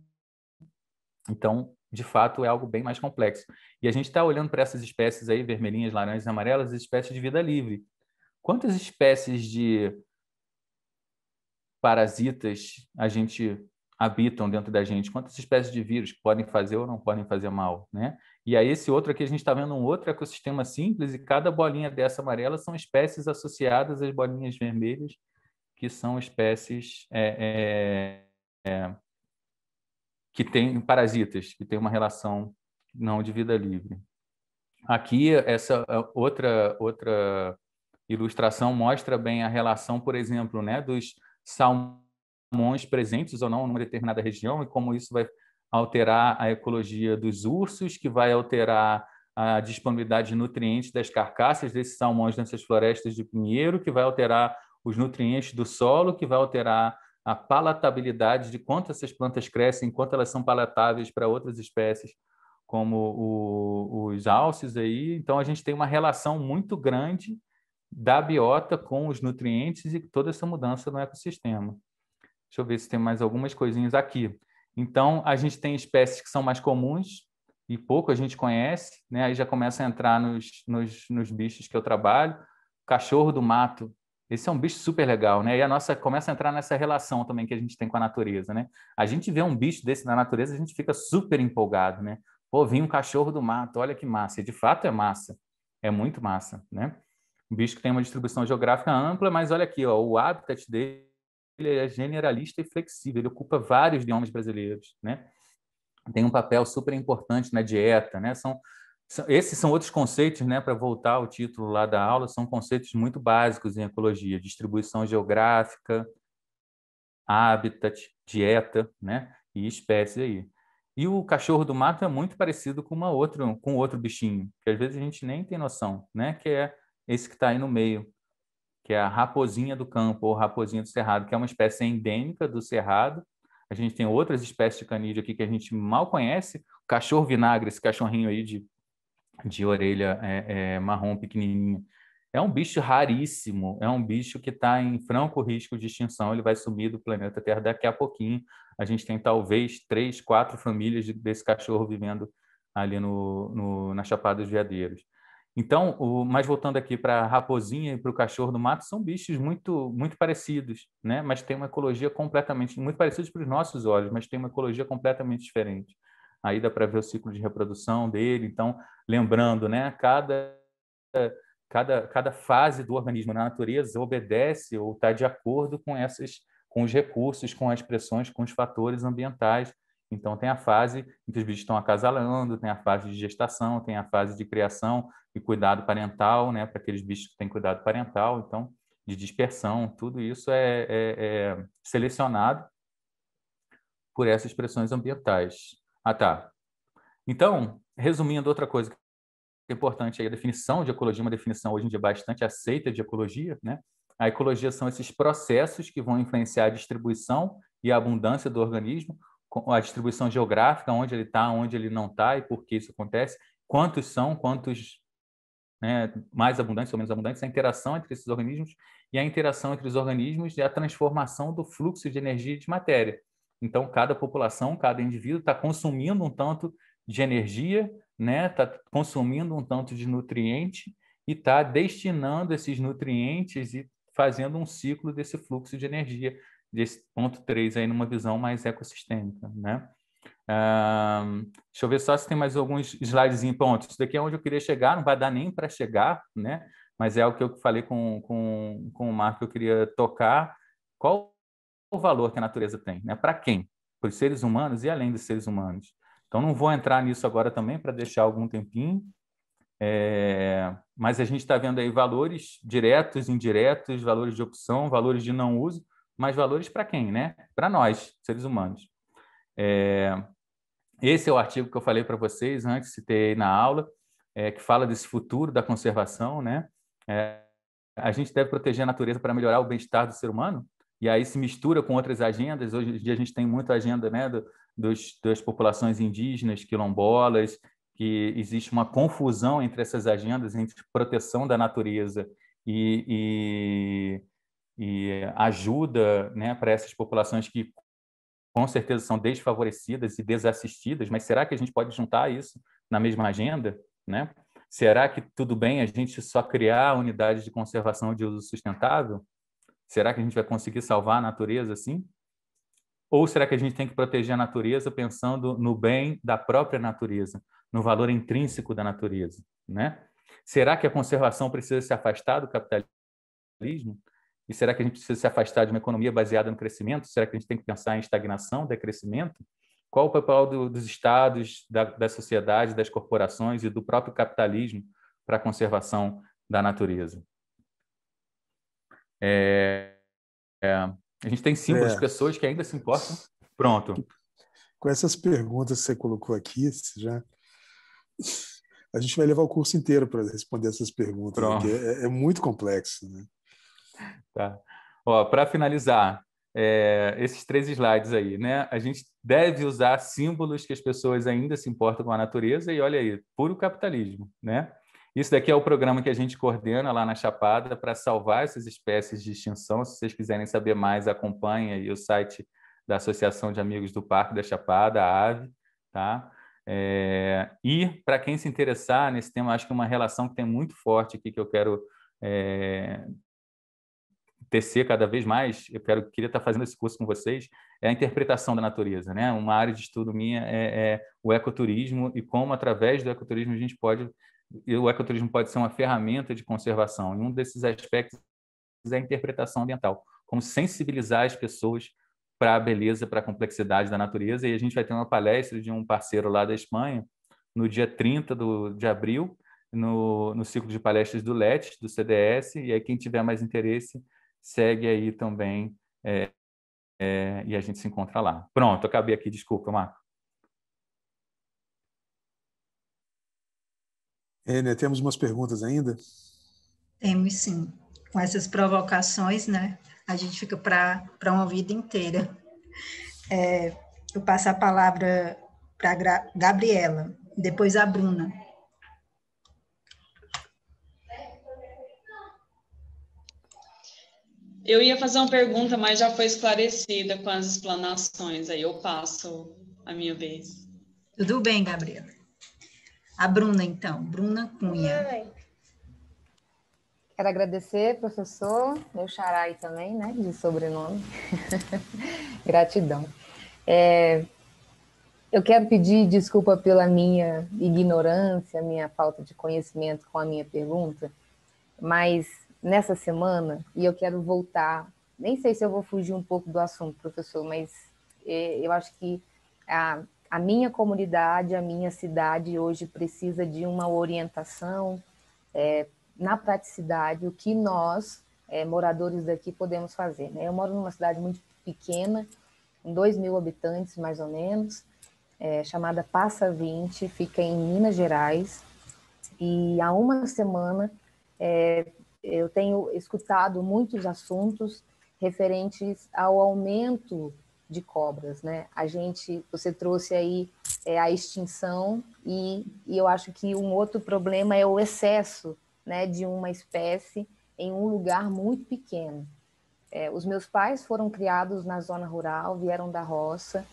Então, de fato, é algo bem mais complexo. E a gente está olhando para essas espécies aí, vermelhinhas, laranjas, amarelas, espécies de vida livre. Quantas espécies de parasitas a gente habitam dentro da gente? Quantas espécies de vírus que podem fazer ou não podem fazer mal, né? E aí esse outro aqui, a gente está vendo um outro ecossistema simples e cada bolinha dessa amarela são espécies associadas às bolinhas vermelhas, que são espécies que têm parasitas, que têm uma relação não de vida livre. Aqui, essa outra ilustração mostra bem a relação, por exemplo, né, dos salmões presentes ou não numa determinada região e como isso vai alterar a ecologia dos ursos, que vai alterar a disponibilidade de nutrientes das carcaças desses salmões nessas florestas de pinheiro, que vai alterar os nutrientes do solo, que vai alterar a palatabilidade de quanto essas plantas crescem, quanto elas são palatáveis para outras espécies, como os álceos aí. Então, a gente tem uma relação muito grande da biota com os nutrientes e toda essa mudança no ecossistema. Deixa eu ver se tem mais algumas coisinhas aqui. Então, a gente tem espécies que são mais comuns e pouco a gente conhece, né? Aí já começa a entrar nos bichos que eu trabalho. Cachorro do mato. Esse é um bicho super legal, né? E a nossa começa a entrar nessa relação também que a gente tem com a natureza, né? A gente vê um bicho desse na natureza, a gente fica super empolgado, né? Pô, vi um cachorro do mato, olha que massa. E de fato é massa, é muito massa, né? Um bicho que tem uma distribuição geográfica ampla, mas olha aqui, ó, o habitat dele é generalista e flexível, ele ocupa vários biomas brasileiros, né? Tem um papel super importante na dieta, né? Esses são outros conceitos, né? Para voltar ao título lá da aula, são conceitos muito básicos em ecologia: distribuição geográfica, habitat, dieta, né? E espécies aí. E o cachorro do mato é muito parecido com outro bichinho, que às vezes a gente nem tem noção, né? Que é esse que está aí no meio, que é a raposinha do campo ou raposinha do cerrado, que é uma espécie endêmica do cerrado. A gente tem outras espécies de canídeo aqui que a gente mal conhece. O cachorro vinagre, esse cachorrinho aí de orelha marrom pequenininha. É um bicho raríssimo, é um bicho que está em franco risco de extinção, ele vai sumir do planeta Terra daqui a pouquinho. A gente tem talvez 3, 4 famílias desse cachorro vivendo ali na Chapada dos Veadeiros. Então, mas voltando aqui para a raposinha e para o cachorro do mato, são bichos muito, muito parecidos, né? Mas tem uma ecologia completamente, muito parecidos para os nossos olhos, mas tem uma ecologia completamente diferente. Aí dá para ver o ciclo de reprodução dele. Então, lembrando, né? Cada fase do organismo na natureza obedece ou está de acordo com os recursos, com as pressões, com os fatores ambientais Então, tem a fase em que os bichos estão acasalando, tem a fase de gestação, tem a fase de criação e cuidado parental, né, para aqueles bichos que têm cuidado parental, então, de dispersão, tudo isso é selecionado por essas pressões ambientais. Ah, tá. Então, resumindo, outra coisa que é importante aí, a definição de ecologia, uma definição hoje em dia bastante aceita de ecologia, né? A ecologia são esses processos que vão influenciar a distribuição e a abundância do organismo, a distribuição geográfica, onde ele está, onde ele não está e por que isso acontece, quantos são, quantos, né, mais abundantes ou menos abundantes, a interação entre esses organismos e a interação entre os organismos e a transformação do fluxo de energia e de matéria. Então, cada população, cada indivíduo está consumindo um tanto de energia, né, está consumindo um tanto de nutriente e está destinando esses nutrientes e fazendo um ciclo desse fluxo de energia, desse ponto 3 aí numa visão mais ecossistêmica, né? Deixa eu ver só se tem mais alguns slidezinhos. Pronto, isso daqui é onde eu queria chegar, não vai dar nem para chegar, né? Mas é o que eu falei com o Marco, que eu queria tocar. Qual o valor que a natureza tem, né? Para quem? Para os seres humanos e além dos seres humanos. Então, não vou entrar nisso agora também para deixar algum tempinho, mas a gente está vendo aí valores diretos, indiretos, valores de opção, valores de não uso, mas valores para quem, né? Para nós, seres humanos. Esse é o artigo que eu falei para vocês antes, citei na aula, que fala desse futuro da conservação, né? A gente deve proteger a natureza para melhorar o bem-estar do ser humano, e aí se mistura com outras agendas. Hoje em dia a gente tem muita agenda, né, das populações indígenas, quilombolas, que existe uma confusão entre essas agendas, entre proteção da natureza e ajuda, né, para essas populações que com certeza são desfavorecidas e desassistidas, mas será que a gente pode juntar isso na mesma agenda, né? Será que tudo bem a gente só criar unidades de conservação de uso sustentável? Será que a gente vai conseguir salvar a natureza assim? Ou será que a gente tem que proteger a natureza pensando no bem da própria natureza, no valor intrínseco da natureza, né? Será que a conservação precisa se afastar do capitalismo? E será que a gente precisa se afastar de uma economia baseada no crescimento? Será que a gente tem que pensar em estagnação, decrescimento? Qual o papel dos estados, da sociedade, das corporações e do próprio capitalismo para a conservação da natureza? A gente tem símbolos, pessoas que ainda se importam. Pronto. Com essas perguntas que você colocou aqui, a gente vai levar o curso inteiro para responder essas perguntas, porque é muito complexo, né? Tá. Para finalizar, esses 3 slides aí, né? A gente deve usar símbolos que as pessoas ainda se importam com a natureza e olha aí, puro capitalismo, né? Isso daqui é o programa que a gente coordena lá na Chapada para salvar essas espécies de extinção. Se vocês quiserem saber mais, acompanhe aí o site da Associação de Amigos do Parque da Chapada, a AVE, tá? E para quem se interessar nesse tema, acho que uma relação que tem muito forte aqui que eu quero tecer cada vez mais, queria estar fazendo esse curso com vocês, é a interpretação da natureza, né? Uma área de estudo minha é o ecoturismo e como, através do ecoturismo, o ecoturismo pode ser uma ferramenta de conservação. E um desses aspectos é a interpretação ambiental, como sensibilizar as pessoas para a beleza, para a complexidade da natureza. E a gente vai ter uma palestra de um parceiro lá da Espanha, no dia 30 de abril, no ciclo de palestras do LET, do CDS, e aí quem tiver mais interesse, segue aí também, e a gente se encontra lá. Pronto, acabei aqui, desculpa, Marco. Né, temos umas perguntas ainda? Temos sim. Com essas provocações, né? A gente fica para uma vida inteira. Eu passo a palavra para Gabriela, depois a Bruna. Eu ia fazer uma pergunta, mas já foi esclarecida com as explanações, aí eu passo a minha vez. Tudo bem, Gabriela. A Bruna, então. Bruna Cunha. Quero agradecer, professor, meu xará aí também, né, de sobrenome. Gratidão. Eu quero pedir desculpa pela minha ignorância, minha falta de conhecimento com a minha pergunta, mas nessa semana, e eu quero voltar, nem sei se eu vou fugir um pouco do assunto, professor, mas eu acho que A minha comunidade, a minha cidade hoje precisa de uma orientação na praticidade, o que nós, moradores daqui, podemos fazer, né? Eu moro numa cidade muito pequena, com 2.000 habitantes, mais ou menos, chamada Passa 20, fica em Minas Gerais, e há uma semana eu tenho escutado muitos assuntos referentes ao aumento de cobras, né? Você trouxe aí a extinção e eu acho que um outro problema é o excesso, né, de uma espécie em um lugar muito pequeno. Os meus pais foram criados na zona rural, vieram da roça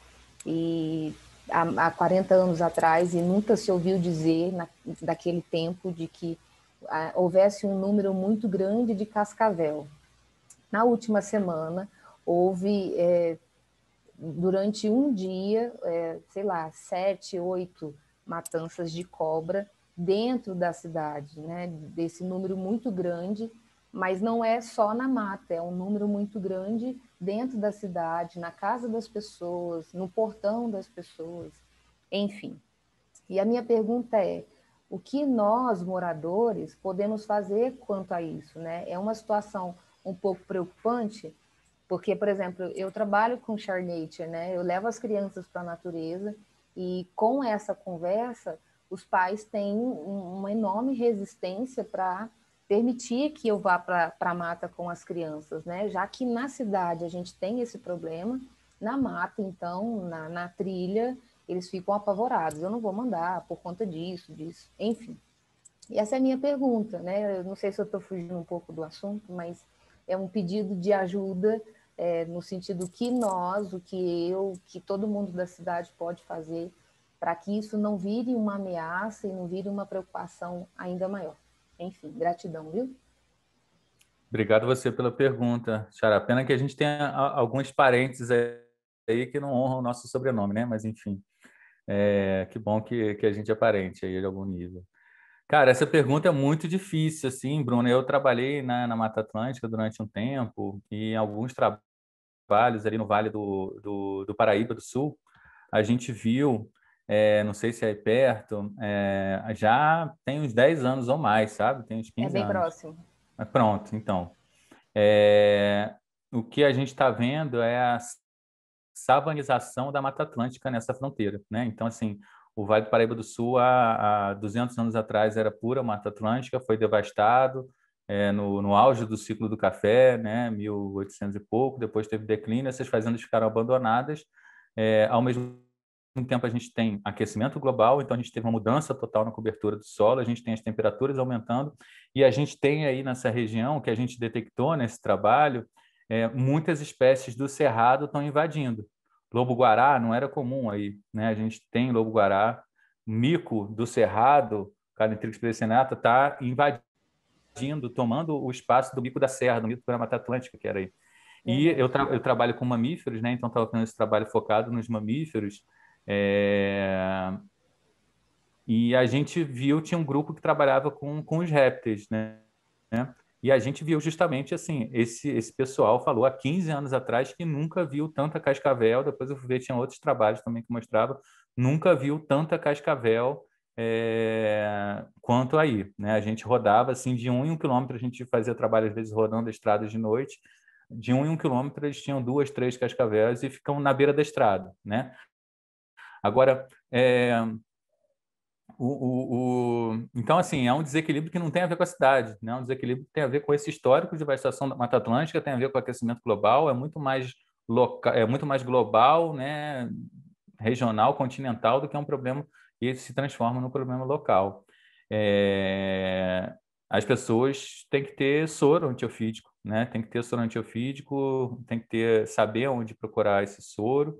e há 40 anos atrás, e nunca se ouviu dizer daquele tempo de que houvesse um número muito grande de cascavel. Na última semana, houve, durante um dia, 7, 8 matanças de cobra dentro da cidade, né? Desse número muito grande, mas não é só na mata, é um número muito grande dentro da cidade, na casa das pessoas, no portão das pessoas, enfim. E a minha pergunta é, o que nós, moradores, podemos fazer quanto a isso, né? É uma situação um pouco preocupante, porque, por exemplo, eu trabalho com Share Nature, né? Eu levo as crianças para a natureza e com essa conversa, os pais têm uma enorme resistência para permitir que eu vá para a mata com as crianças, né? Já que na cidade a gente tem esse problema, na mata, então, na trilha, eles ficam apavorados. Eu não vou mandar por conta disso, enfim. E essa é a minha pergunta, né? Eu não sei se eu estou fugindo um pouco do assunto, mas é um pedido de ajuda no sentido que nós, que todo mundo da cidade pode fazer para que isso não vire uma ameaça e não vire uma preocupação ainda maior. Enfim, gratidão, viu? Obrigado você pela pergunta, Xará. Pena que a gente tenha alguns parentes aí que não honram o nosso sobrenome, né? Mas, enfim, que bom que a gente é parente aí de algum nível. Cara, essa pergunta é muito difícil, assim, Bruno. Eu trabalhei na Mata Atlântica durante um tempo e em alguns trabalhos ali no Vale do Paraíba do Sul, a gente viu, não sei se é aí perto, já tem uns 10 anos ou mais, sabe? Tem uns 15 bem anos. próximo. Mas pronto, então. O que a gente está vendo é a savanização da Mata Atlântica nessa fronteira, né? Então, assim, o Vale do Paraíba do Sul, há 200 anos atrás, era pura Mata Atlântica, foi devastado no auge do ciclo do café, né? 1800 e pouco, depois teve declínio, essas fazendas ficaram abandonadas. Ao mesmo tempo, a gente tem aquecimento global, então a gente teve uma mudança total na cobertura do solo, a gente tem as temperaturas aumentando, e a gente tem aí nessa região, que a gente detectou nesse trabalho, muitas espécies do cerrado estão invadindo. Lobo-guará não era comum aí, né? A gente tem lobo-guará, mico do cerrado, Calentrix perecinata, está invadindo, tomando o espaço do mico da serra, do mico da Mata Atlântica, que era aí. E eu trabalho com mamíferos, né? Então estava fazendo esse trabalho focado nos mamíferos. E a gente viu, tinha um grupo que trabalhava com os répteis, né? E a gente viu justamente assim, esse pessoal falou há 15 anos atrás que nunca viu tanta cascavel, depois eu fui ver, tinha outros trabalhos também que mostravam, nunca viu tanta cascavel quanto aí, né? A gente rodava assim de 1 em 1 quilômetro, a gente fazia trabalho às vezes rodando estradas de noite, de 1 em 1 quilômetro eles tinham 2, 3 cascavéis e ficam na beira da estrada, né? Agora, então, assim, é um desequilíbrio que não tem a ver com a cidade, né? É um desequilíbrio que tem a ver com esse histórico de devastação da Mata Atlântica, tem a ver com o aquecimento global, é muito mais global, né? Regional, continental, do que um problema que se transforma num problema local. As pessoas têm que ter soro antiofídico, né? Tem que ter soro antiofídico, tem que saber onde procurar esse soro.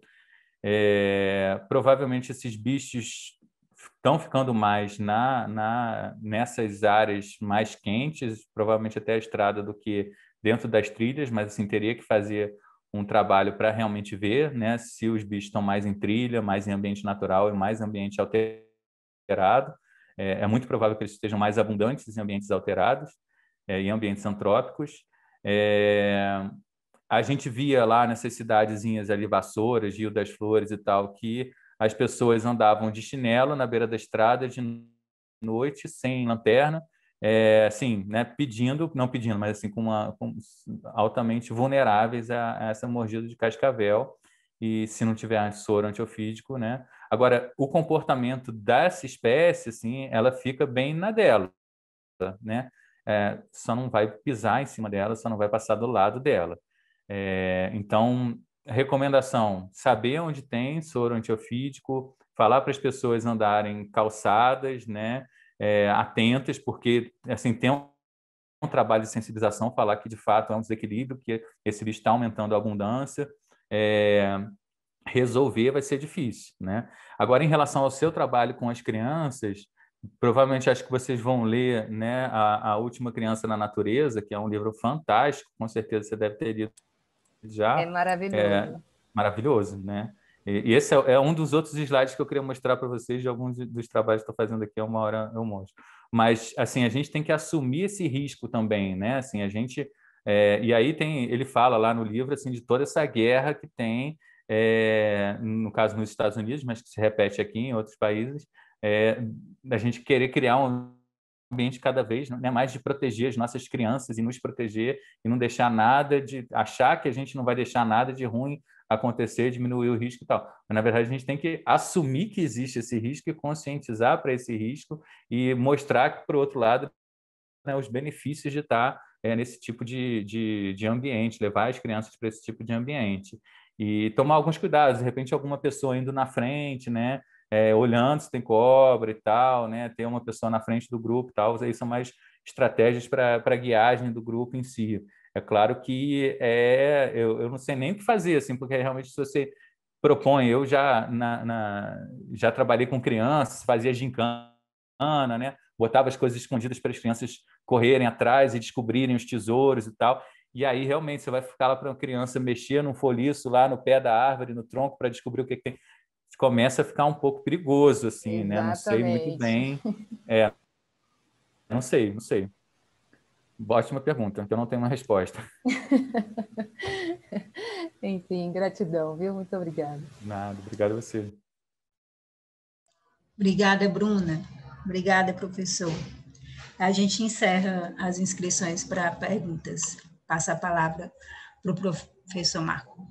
Provavelmente esses bichos estão ficando mais nessas áreas mais quentes, provavelmente até a estrada, do que dentro das trilhas, mas assim, teria que fazer um trabalho para realmente ver, né, se os bichos estão mais em trilha, mais em ambiente natural e mais em ambiente alterado. É muito provável que eles estejam mais abundantes em ambientes alterados, em ambientes antrópicos. A gente via lá nessas cidadezinhas ali, Vassouras, Rio das Flores e tal, que as pessoas andavam de chinelo na beira da estrada de noite, sem lanterna, assim, né, não pedindo, mas assim, altamente vulneráveis a essa mordida de cascavel, e se não tiver soro antiofídico, né? Agora, o comportamento dessa espécie, assim, ela fica bem na dela, né? Só não vai pisar em cima dela, só não vai passar do lado dela. Então, recomendação: saber onde tem soro antiofídico, falar para as pessoas andarem calçadas, né? Atentas, porque assim tem um trabalho de sensibilização, falar que de fato é um desequilíbrio, que esse bicho está aumentando a abundância. Resolver vai ser difícil, né? Agora, em relação ao seu trabalho com as crianças, provavelmente acho que vocês vão ler, né, a Última Criança na Natureza, que é um livro fantástico, com certeza você deve ter lido já. É maravilhoso. Maravilhoso, né? E esse é um dos outros slides que eu queria mostrar para vocês de alguns dos trabalhos que estou fazendo aqui, uma hora eu mostro. Mas, assim, a gente tem que assumir esse risco também, né? Assim, e aí ele fala lá no livro, assim, de toda essa guerra que tem, no caso nos Estados Unidos, mas que se repete aqui em outros países, da gente querer criar um ambiente cada vez, né, mais de proteger as nossas crianças e nos proteger e não deixar nada de achar que a gente não vai deixar nada de ruim acontecer, diminuir o risco e tal. Mas, na verdade, a gente tem que assumir que existe esse risco e conscientizar para esse risco e mostrar que, por outro lado, né, os benefícios de estar nesse tipo de ambiente, levar as crianças para esse tipo de ambiente. E tomar alguns cuidados, de repente alguma pessoa indo na frente, né, olhando se tem cobra e tal, né, ter uma pessoa na frente do grupo e tal, aí são mais estratégias para a guiagem do grupo em si. É claro que eu não sei nem o que fazer, assim, porque realmente se você propõe, eu já trabalhei com crianças, fazia gincana, né, botava as coisas escondidas para as crianças correrem atrás e descobrirem os tesouros e tal. E aí, realmente, você vai ficar lá para uma criança mexer num folhiço lá no pé da árvore, no tronco, para descobrir o que tem. Começa a ficar um pouco perigoso, assim, né? Não sei muito Exatamente. bem. Não sei. Ótima pergunta, que eu não tenho uma resposta. Enfim, gratidão, viu? Muito obrigada. Nada, obrigado a você. Obrigada, Bruna. Obrigada, professor. A gente encerra as inscrições para perguntas. Passa a palavra para o professor Marco.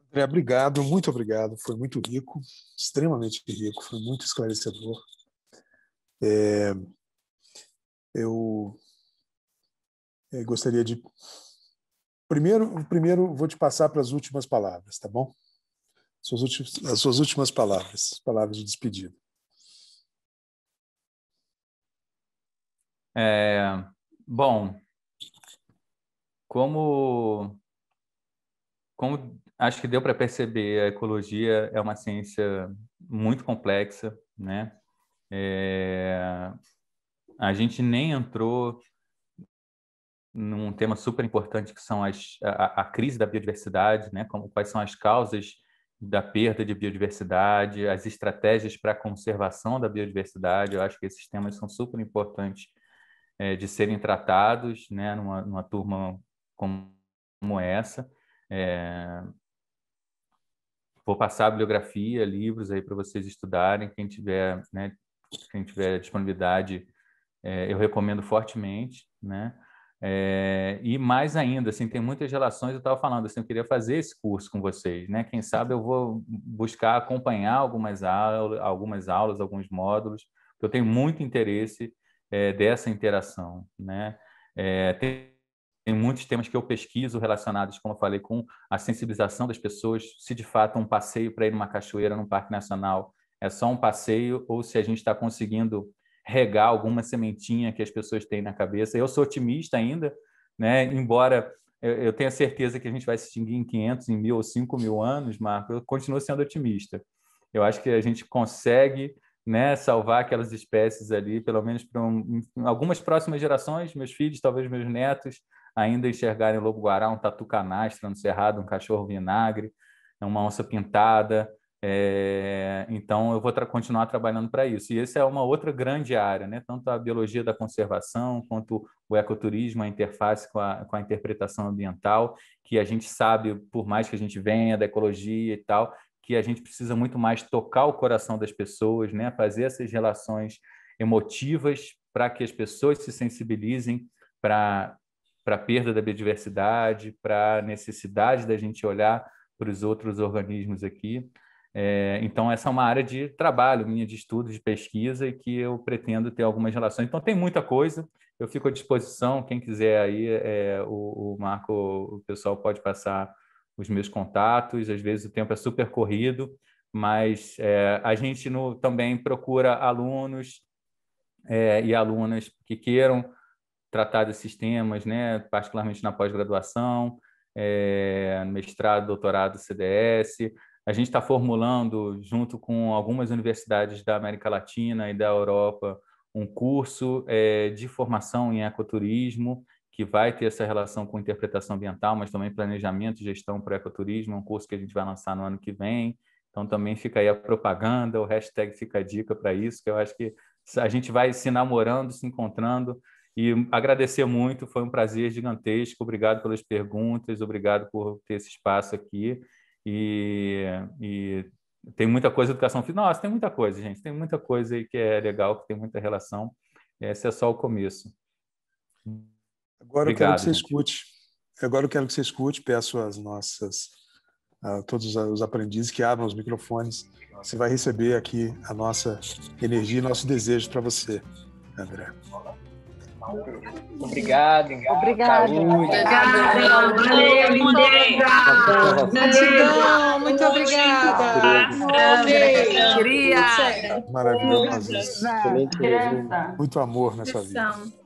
André, obrigado, muito obrigado. Foi muito rico, extremamente rico, foi muito esclarecedor. Eu gostaria de... Primeiro, vou te passar para as últimas palavras, tá bom? As suas últimas palavras de despedida. Bom, como acho que deu para perceber, a ecologia é uma ciência muito complexa, né? A gente nem entrou num tema super importante que são a crise da biodiversidade, né? Quais são as causas da perda de biodiversidade, as estratégias para a conservação da biodiversidade. Eu acho que esses temas são super importantes de serem tratados, né? Numa turma como essa. Vou passar a bibliografia, livros aí para vocês estudarem. Quem tiver disponibilidade, eu recomendo fortemente, né? E mais ainda, assim, tem muitas relações. Eu estava falando, assim, eu queria fazer esse curso com vocês, né? Quem sabe eu vou buscar acompanhar algumas aulas, alguns módulos, porque eu tenho muito interesse dessa interação, né? Tem muitos temas que eu pesquiso relacionados, como eu falei, com a sensibilização das pessoas, se de fato um passeio para ir numa cachoeira, num parque nacional, é só um passeio, ou se a gente está conseguindo regar alguma sementinha que as pessoas têm na cabeça. Eu sou otimista ainda, né? Embora eu tenha certeza que a gente vai se extinguir em 500, em 1.000 ou 5.000 anos, Marco, eu continuo sendo otimista. Eu acho que a gente consegue, né, salvar aquelas espécies ali, pelo menos para algumas próximas gerações, meus filhos, talvez meus netos, ainda enxergarem o lobo-guará, um tatu-canastra no cerrado, um cachorro-vinagre, uma onça pintada. Então, eu vou continuar trabalhando para isso. E essa é uma outra grande área, né? Tanto a biologia da conservação, quanto o ecoturismo, a interface com a interpretação ambiental, que a gente sabe, por mais que a gente venha da ecologia e tal, que a gente precisa muito mais tocar o coração das pessoas, né? Fazer essas relações emotivas para que as pessoas se sensibilizem para a perda da biodiversidade, para a necessidade da gente olhar para os outros organismos aqui. Então, essa é uma área de trabalho minha, de estudo, de pesquisa, e que eu pretendo ter algumas relações. Então, tem muita coisa, eu fico à disposição, quem quiser aí, o Marco, o pessoal pode passar os meus contatos, às vezes o tempo é super corrido, mas a gente também procura alunos e alunas que queiram tratar desses temas, né, particularmente na pós-graduação, mestrado, doutorado, CDS. A gente está formulando, junto com algumas universidades da América Latina e da Europa, um curso de formação em ecoturismo, que vai ter essa relação com interpretação ambiental, mas também planejamento e gestão para o ecoturismo, um curso que a gente vai lançar no ano que vem. Então, também fica aí a propaganda, o hashtag fica a dica para isso, que eu acho que a gente vai se namorando, se encontrando, e agradecer muito, foi um prazer gigantesco, obrigado pelas perguntas, obrigado por ter esse espaço aqui, e tem muita coisa, educação física, nossa, tem muita coisa, gente, tem muita coisa aí que é legal, que tem muita relação, esse é só o começo. Agora obrigado, eu quero que você gente. escute, peço a todos os aprendizes que abram os microfones, você vai receber aqui a nossa energia e nosso desejo para você, André. Obrigado. Obrigada. Obrigada. Valeu, André. Gratidão, muito obrigada. Maravilhoso. Muito amor nessa vida.